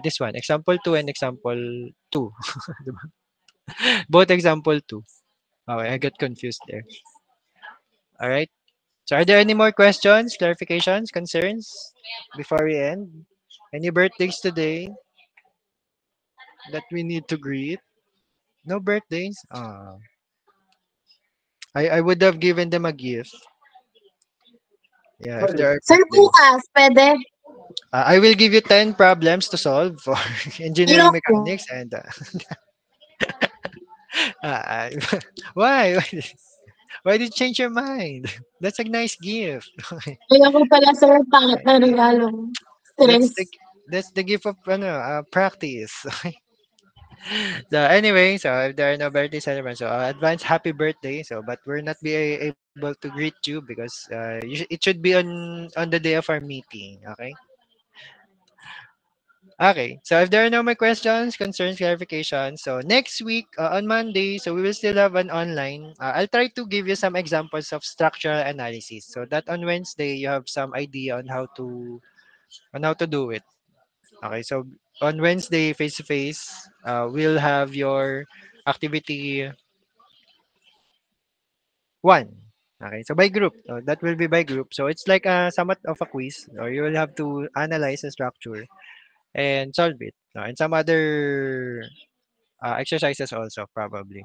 This one, example 2 and example 2. Diba? Both example 2. Okay, I got confused there. All right. So are there any more questions, clarifications, concerns before we end? Any birthdays today that we need to greet? No birthdays? I would have given them a gift. Yeah, if there are Sir, birthdays. bukas, pwede? I will give you 10 problems to solve for engineering Ayoko. mechanics and uh, why? Why did you change your mind? That's a nice gift. Ayoko pala, sir. Pangit na regalo. that's Stress. the that's the gift of practice. So anyway, so if there are no birthday celebrations, so advance happy birthday. So but we're not be able to greet you because it should be on the day of our meeting. Okay. Okay. So if there are no more questions, concerns, clarifications, so next week on Monday, so we will still have an online. I'll try to give you some examples of structural analysis, so that on Wednesday you have some idea on how to do it. Okay. So on Wednesday, face to face, we'll have your activity 1. Okay, so by group, that will be by group. So it's like somewhat of a quiz, or you will have to analyze the structure and solve it, and some other exercises also probably.